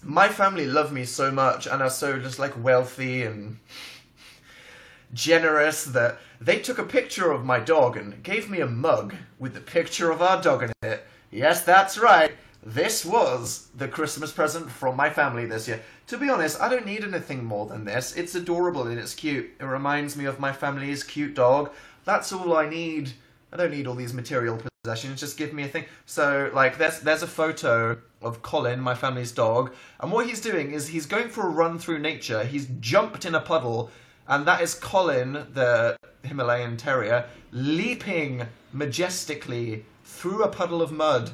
My family love me so much and are so just like wealthy and generous that they took a picture of my dog and gave me a mug with the picture of our dog in it. Yes, that's right. This was the Christmas present from my family this year. To be honest, I don't need anything more than this. It's adorable and it's cute. It reminds me of my family's cute dog. That's all I need. I don't need all these material possessions. Just give me a thing. So, like, there's a photo of Colin, my family's dog, and what he's doing is he's going for a run through nature. He's jumped in a puddle, and that is Colin, the Himalayan terrier, leaping majestically through a puddle of mud.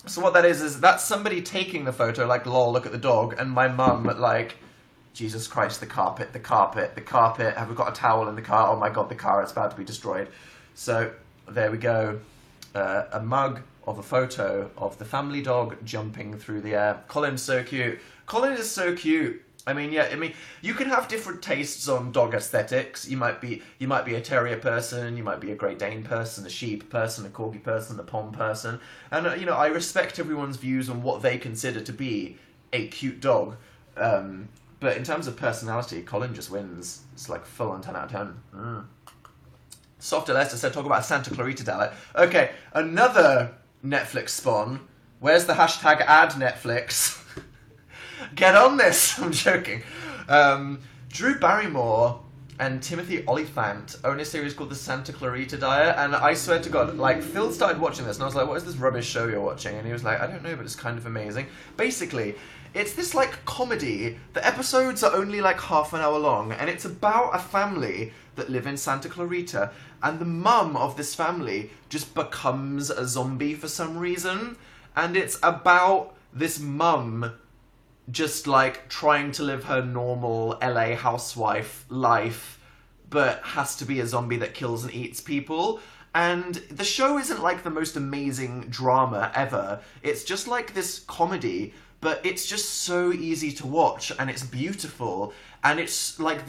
So what that is that's somebody taking the photo, like, lol, look at the dog, and my mum, like, Jesus Christ, the carpet, have we got a towel in the car? Oh my god, the car is about to be destroyed. So, there we go. A mug of a photo of the family dog jumping through the air. Colin's so cute. Colin is so cute. I mean, you can have different tastes on dog aesthetics. You might be a terrier person, you might be a Great Dane person, a sheep person, a corgi person, a pom person. And, I respect everyone's views on what they consider to be a cute dog. But in terms of personality, Colin just wins. It's like full on 10 out of 10. Softer Lester said, talk about Santa Clarita Diet. Okay, another Netflix spawn. Where's the hashtag ad Netflix? Get on this! I'm joking. Drew Barrymore and Timothy Olyphant own a series called the Santa Clarita Diet, and I swear to God, like, Phil started watching this, and I was like, what is this rubbish show you're watching? And he was like, I don't know, but it's kind of amazing. Basically, it's this, like, comedy. The episodes are only, like, half an hour long, and it's about a family that live in Santa Clarita, and the mum of this family just becomes a zombie for some reason, and it's about this mum just, like, trying to live her normal LA housewife life, but has to be a zombie that kills and eats people. And the show isn't, like, the most amazing drama ever. It's just, like, this comedy, but it's just so easy to watch, and it's beautiful, and it's, like,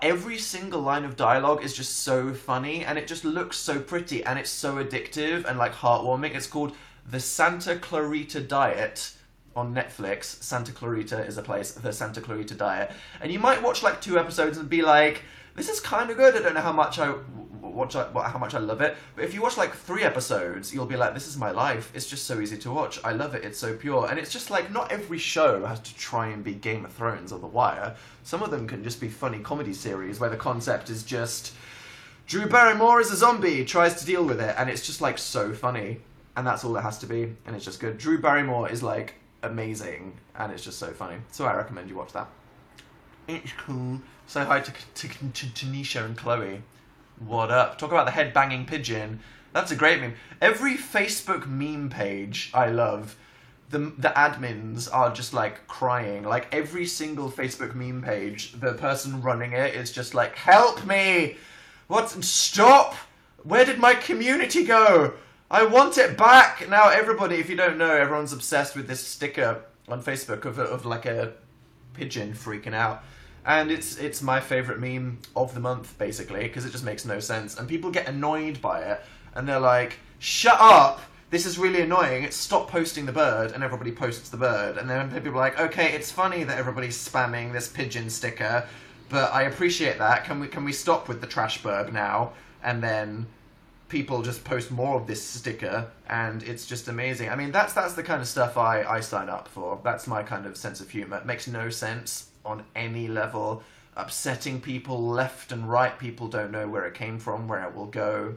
every single line of dialogue is just so funny, and it just looks so pretty, and it's so addictive and, like, heartwarming. It's called The Santa Clarita Diet. on Netflix, Santa Clarita is a place, the Santa Clarita Diet, and you might watch like 2 episodes and be like, this is kind of good. I don't know how much how much I love it, but if you watch like 3 episodes, you'll be like, this is my life. It's just so easy to watch. I love it. It's so pure, and it's just like, not every show has to try and be Game of Thrones or The Wire. Some of them can just be funny comedy series where the concept is just Drew Barrymore is a zombie, tries to deal with it, and it's just like so funny, and that's all it has to be, and it's just good. Drew Barrymore is like amazing, and it's just so funny. So I recommend you watch that. It's cool. Say hi to Tanisha and Chloe. What up? Talk about the head-banging pigeon. That's a great meme. Every Facebook meme page I love, the admins are just like crying. Like every single Facebook meme page, the person running it is just like, help me! What? Stop! Where did my community go? I want it back! Now everybody, if you don't know, everyone's obsessed with this sticker on Facebook of like a pigeon freaking out. And it's my favourite meme of the month, basically, because it just makes no sense. And people get annoyed by it, and they're like, shut up! This is really annoying, stop posting the bird, and everybody posts the bird. And then people are like, okay, it's funny that everybody's spamming this pigeon sticker, but I appreciate that. Can we stop with the trash bird now? And then people just post more of this sticker, and it's just amazing. I mean, that's the kind of stuff I sign up for. That's my kind of sense of humour. It makes no sense on any level. Upsetting people left and right. People don't know where it came from, where it will go.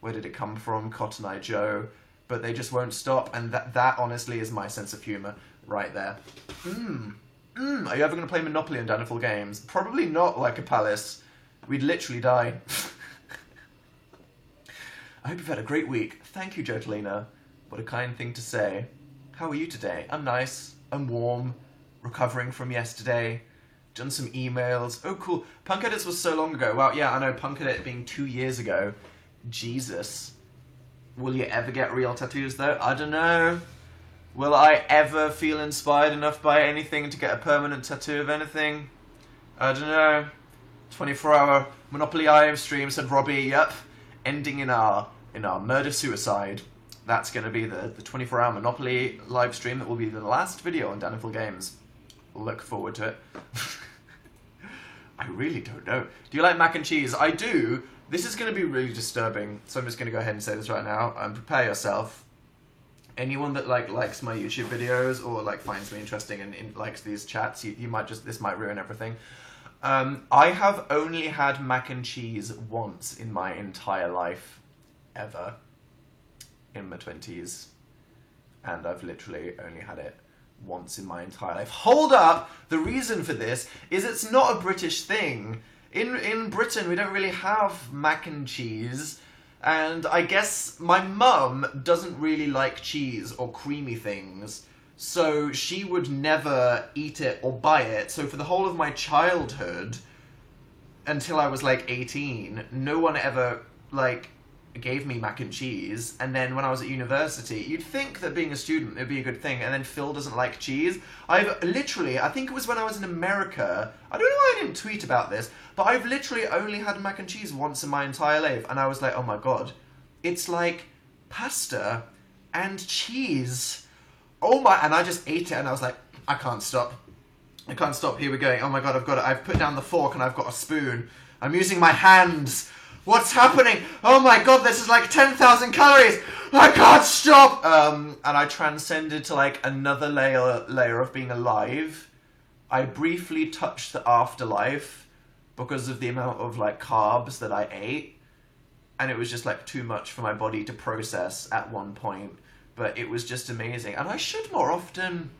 Where did it come from? Cotton Eye Joe. But they just won't stop, and that honestly is my sense of humour right there. Are you ever going to play Monopoly on Daniful Games? Probably not, like a palace. We'd literally die. I hope you've had a great week. Thank you, Jotalina. What a kind thing to say. How are you today? I'm nice. I'm warm. Recovering from yesterday. Done some emails. Oh, cool. Punk Edits was so long ago. Well, yeah, I know. Punk Edit being 2 years ago. Jesus. Will you ever get real tattoos, though? I don't know. Will I ever feel inspired enough by anything to get a permanent tattoo of anything? I don't know. 24-hour Monopoly live stream, said Robbie. Yep. Ending in our murder-suicide. That's going to be the 24-hour Monopoly live stream that will be the last video on Daniful Games. Look forward to it. I really don't know. Do you like mac and cheese? I do. This is going to be really disturbing, so I'm just going to go ahead and say this right now. Prepare yourself. Anyone that likes my YouTube videos or finds me interesting and likes these chats, you might this might ruin everything. I have only had mac and cheese once in my entire life, ever, in my 20s, and I've literally only had it once in my entire life. Hold up! The reason for this is it's not a British thing. In Britain, we don't really have mac and cheese. And I guess my mum doesn't really like cheese or creamy things, so she would never eat it or buy it. So for the whole of my childhood, until I was 18, no one ever gave me mac and cheese. And then when I was at university, you'd think that being a student it'd be a good thing, and then Phil doesn't like cheese. I think it was when I was in America, I don't know why I didn't tweet about this, but I've literally only had mac and cheese once in my entire life, and I was like, oh my god, it's like pasta and cheese. Oh my, and I just ate it, and I was like, I can't stop. Here we're going. Oh my god, I've put down the fork and I've got a spoon. I'm using my hands. What's happening? Oh my god, this is 10,000 calories! I can't stop! And I transcended to another layer of being alive. I briefly touched the afterlife because of the amount of carbs that I ate. And it was just too much for my body to process at one point. But it was just amazing. And I should more often.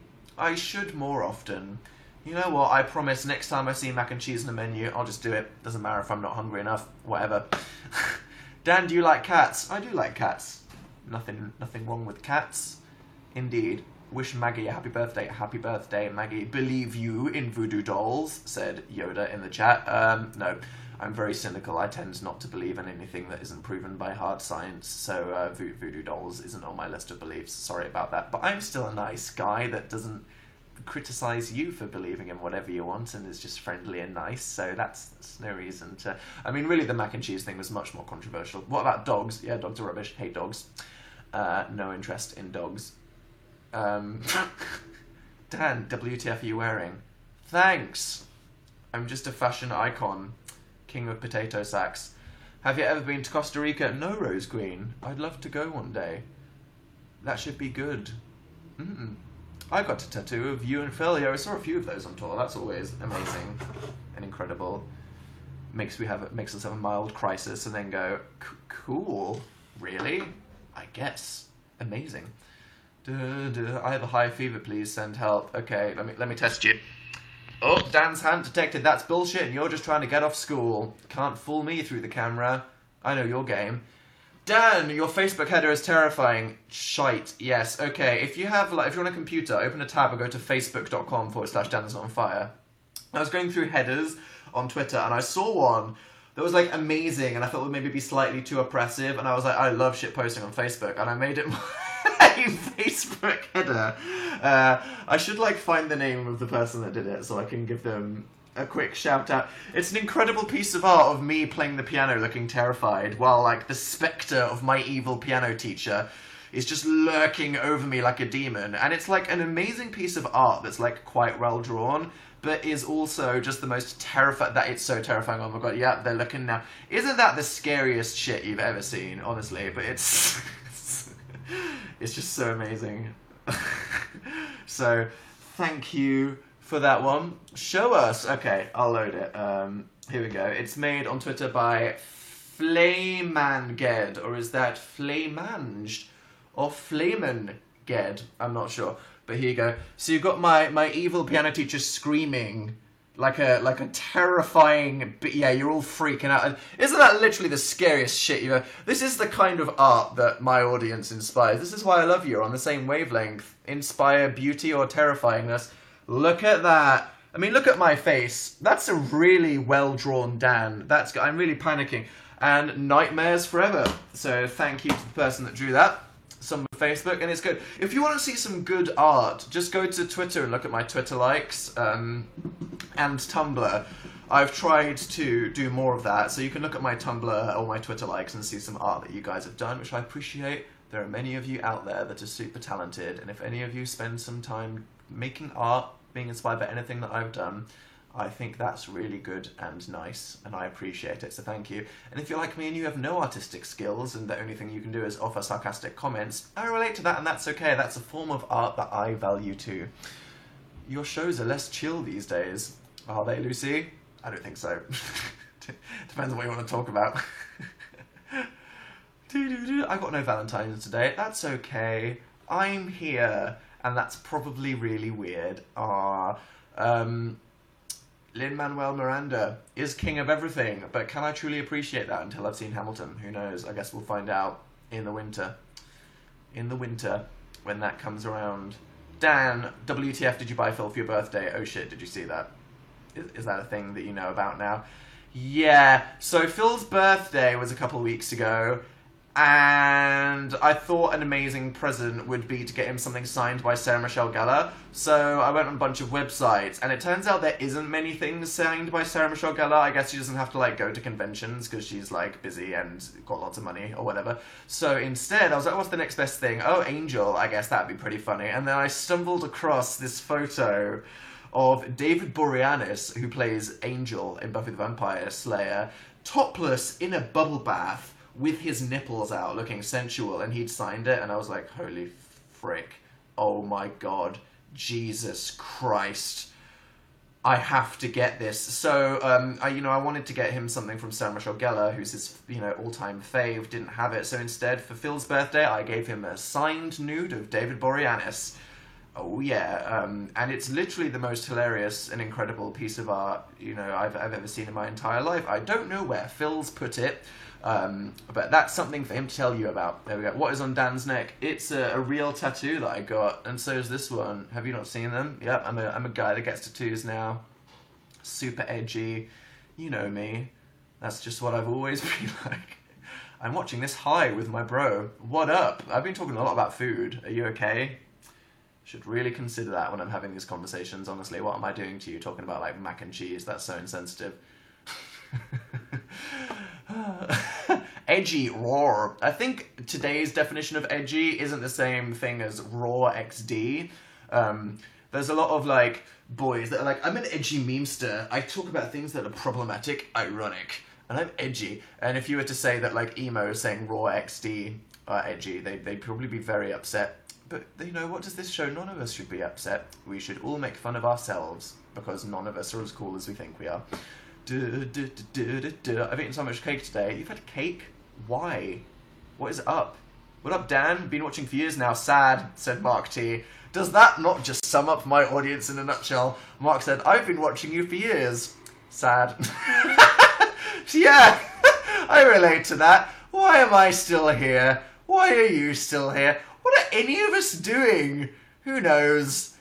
You know what, I promise next time I see mac and cheese in the menu, I'll just do it. Doesn't matter if I'm not hungry enough, whatever. Dan, do you like cats? I do like cats. Nothing wrong with cats. Indeed. Wish Maggie a happy birthday. Happy birthday, Maggie. Believe you in voodoo dolls, said Yoda in the chat. No, I'm very cynical. I tend not to believe in anything that isn't proven by hard science, so voodoo dolls isn't on my list of beliefs. Sorry about that. But I'm still a nice guy that doesn't criticize you for believing in whatever you want and is just friendly and nice, so that's no reason to... I mean, really, the mac and cheese thing was much more controversial. What about dogs? Yeah, dogs are rubbish. Hate dogs. No interest in dogs. Dan, WTF are you wearing? Thanks. I'm just a fashion icon. King of potato sacks. Have you ever been to Costa Rica? No, Rose Green. I'd love to go one day. That should be good. I got a tattoo of you and Phil. Yeah, I saw a few of those on tour. That's always amazing and incredible. Makes us have a mild crisis and then go, cool, really? I guess. Amazing. I have a high fever, please send help. Okay, let me test you. Oh, Dan's hand detected. That's bullshit and you're just trying to get off school. Can't fool me through the camera. I know your game. Dan, your Facebook header is terrifying. Shite. Yes. Okay. If you're on a computer, open a tab and go to facebook.com/DanIsNotOnFire. I was going through headers on Twitter and I saw one that was like amazing and I thought it would maybe be slightly too oppressive and I was like, I love shit posting on Facebook and I made it my Facebook header. I should find the name of the person that did it so I can give them a quick shout out. It's an incredible piece of art of me playing the piano looking terrified while the spectre of my evil piano teacher is just lurking over me like a demon. And it's an amazing piece of art that's quite well drawn, but is also just the most terrifying. That it's so terrifying. Oh my god, yeah, they're looking now. Isn't that the scariest shit you've ever seen, honestly? But it's it's just so amazing. So, thank you for that one. Show us. Okay, I'll load it. Here we go. It's made on Twitter by Flamanged, or is that Flamanged? Or Flamanged? I'm not sure. But here you go. So you've got my evil piano teacher screaming like a terrifying. Yeah, you're all freaking out. Isn't that literally the scariest shit you've ever? This is the kind of art that my audience inspires. This is why I love you. You're on the same wavelength. Inspire beauty or terrifyingness. Look at that. I mean, look at my face. That's a really well-drawn Dan. I'm really panicking. And nightmares forever. So thank you to the person that drew that. Some Facebook, and it's good. If you want to see some good art, just go to Twitter and look at my Twitter likes and Tumblr. I've tried to do more of that, so you can look at my Tumblr or my Twitter likes and see some art that you guys have done, which I appreciate. There are many of you out there that are super talented, and if any of you spend some time making art, being inspired by anything that I've done, I think that's really good and nice, and I appreciate it, so thank you. And if you're like me and you have no artistic skills, and the only thing you can do is offer sarcastic comments, I relate to that, and that's okay. That's a form of art that I value too. Your shows are less chill these days. Are they, Lucy? I don't think so. Depends on what you want to talk about. I got no Valentine's today. That's okay. I'm here, and that's probably really weird. Lin-Manuel Miranda is king of everything, but can I truly appreciate that until I've seen Hamilton? Who knows? I guess we'll find out in the winter. In the winter, when that comes around. Dan, WTF did you buy Phil for your birthday? Oh shit, did you see that? Is that a thing that you know about now? Yeah, so Phil's birthday was a couple of weeks ago, and I thought an amazing present would be to get him something signed by Sarah Michelle Gellar. So I went on a bunch of websites, and it turns out there isn't many things signed by Sarah Michelle Gellar. I guess she doesn't have to go to conventions because she's busy and got lots of money or whatever. So instead, I was like, what's the next best thing? Oh, Angel. I guess that'd be pretty funny. And then I stumbled across this photo of David Boreanaz, who plays Angel in Buffy the Vampire Slayer, topless in a bubble bath, with his nipples out, looking sensual, and he'd signed it, and I was like, holy frick, oh my god, Jesus Christ, I have to get this. So, I wanted to get him something from Sarah Michelle Gellar, who's his, all-time fave, didn't have it, so instead, for Phil's birthday, I gave him a signed nude of David Boreanaz. Oh yeah, and it's literally the most hilarious and incredible piece of art, I've ever seen in my entire life. I don't know where Phil's put it, but that's something for him to tell you about. There we go. What is on Dan's neck? It's a real tattoo that I got, and so is this one. Have you not seen them? Yep, I'm a guy that gets tattoos now. Super edgy. You know me. That's just what I've always been like. I'm watching this high with my bro. What up? I've been talking a lot about food. Are you okay? Should really consider that when I'm having these conversations, honestly. What am I doing to you, talking about mac and cheese? That's so insensitive. Edgy, raw. I think today's definition of edgy isn't the same thing as raw XD. There's a lot of, like, boys that are like, I'm an edgy memester. I talk about things that are problematic, ironic, and I'm edgy. And if you were to say that, like, emo saying raw XD are edgy, they'd probably be very upset. But, you know, what does this show? None of us should be upset. We should all make fun of ourselves, because none of us are as cool as we think we are. I've eaten so much cake today. You've had cake? Why? What is up? What up, Dan? Been watching for years now. Sad, said Mark T. Does that not just sum up my audience in a nutshell? Mark said, I've been watching you for years. Sad. Yeah, I relate to that. Why am I still here? Why are you still here? What are any of us doing? Who knows?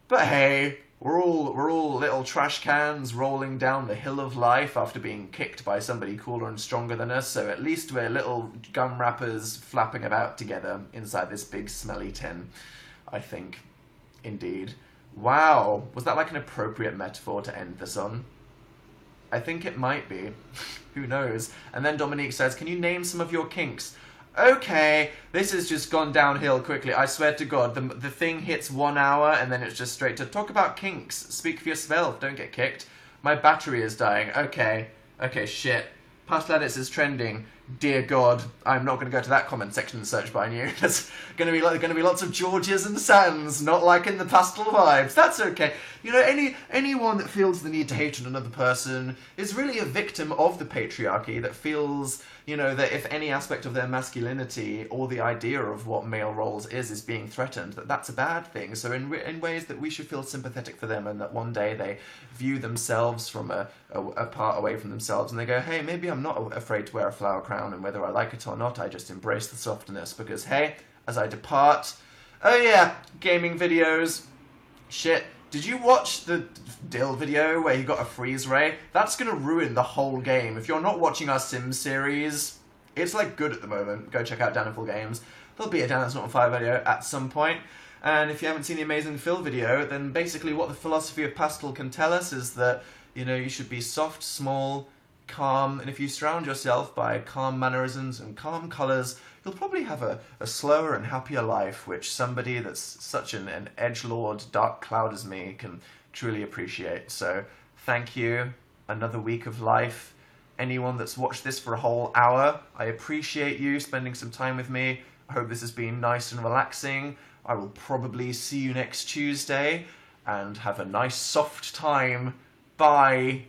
But hey, we're all little trash cans rolling down the hill of life after being kicked by somebody cooler and stronger than us, so at least we're little gum wrappers flapping about together inside this big smelly tin, I think. Indeed. Wow, was that like an appropriate metaphor to end this on? I think it might be. Who knows? And then Dominique says, can you name some of your kinks? Okay, this has just gone downhill quickly. I swear to God, the thing hits 1 hour and then it's just straight to talk about kinks. Speak for yourself, don't get kicked. My battery is dying. Okay, shit. Pastel Edits is trending. Dear God, I'm not going to go to that comment section and search by new. There's going to be lots of Georges and Sans, not like in the pastel vibes. That's okay. You know, anyone that feels the need to hate on another person is really a victim of the patriarchy, that feels, you know, that if any aspect of their masculinity or the idea of what male roles is being threatened, that's a bad thing. So in ways that we should feel sympathetic for them, and that one day they view themselves from a part away from themselves and they go, hey, maybe I'm not afraid to wear a flower crown, and whether I like it or not, I just embrace the softness, because hey, as I depart, oh yeah, gaming videos, shit. Did you watch the Dill video where he got a freeze ray? That's gonna ruin the whole game. If you're not watching our Sims series, it's like good at the moment. Go check out Daniful Games. There'll be a Dan That's Not on Fire video at some point. And if you haven't seen the Amazing Phil video, then basically what the philosophy of Pastel can tell us is that, you know, you should be soft, small, calm, and if you surround yourself by calm mannerisms and calm colours, you'll probably have a slower and happier life, which somebody that's such an edgelord, dark cloud as me can truly appreciate. So, thank you. Another week of life. Anyone that's watched this for a whole hour, I appreciate you spending some time with me. I hope this has been nice and relaxing. I will probably see you next Tuesday, and have a nice soft time. Bye.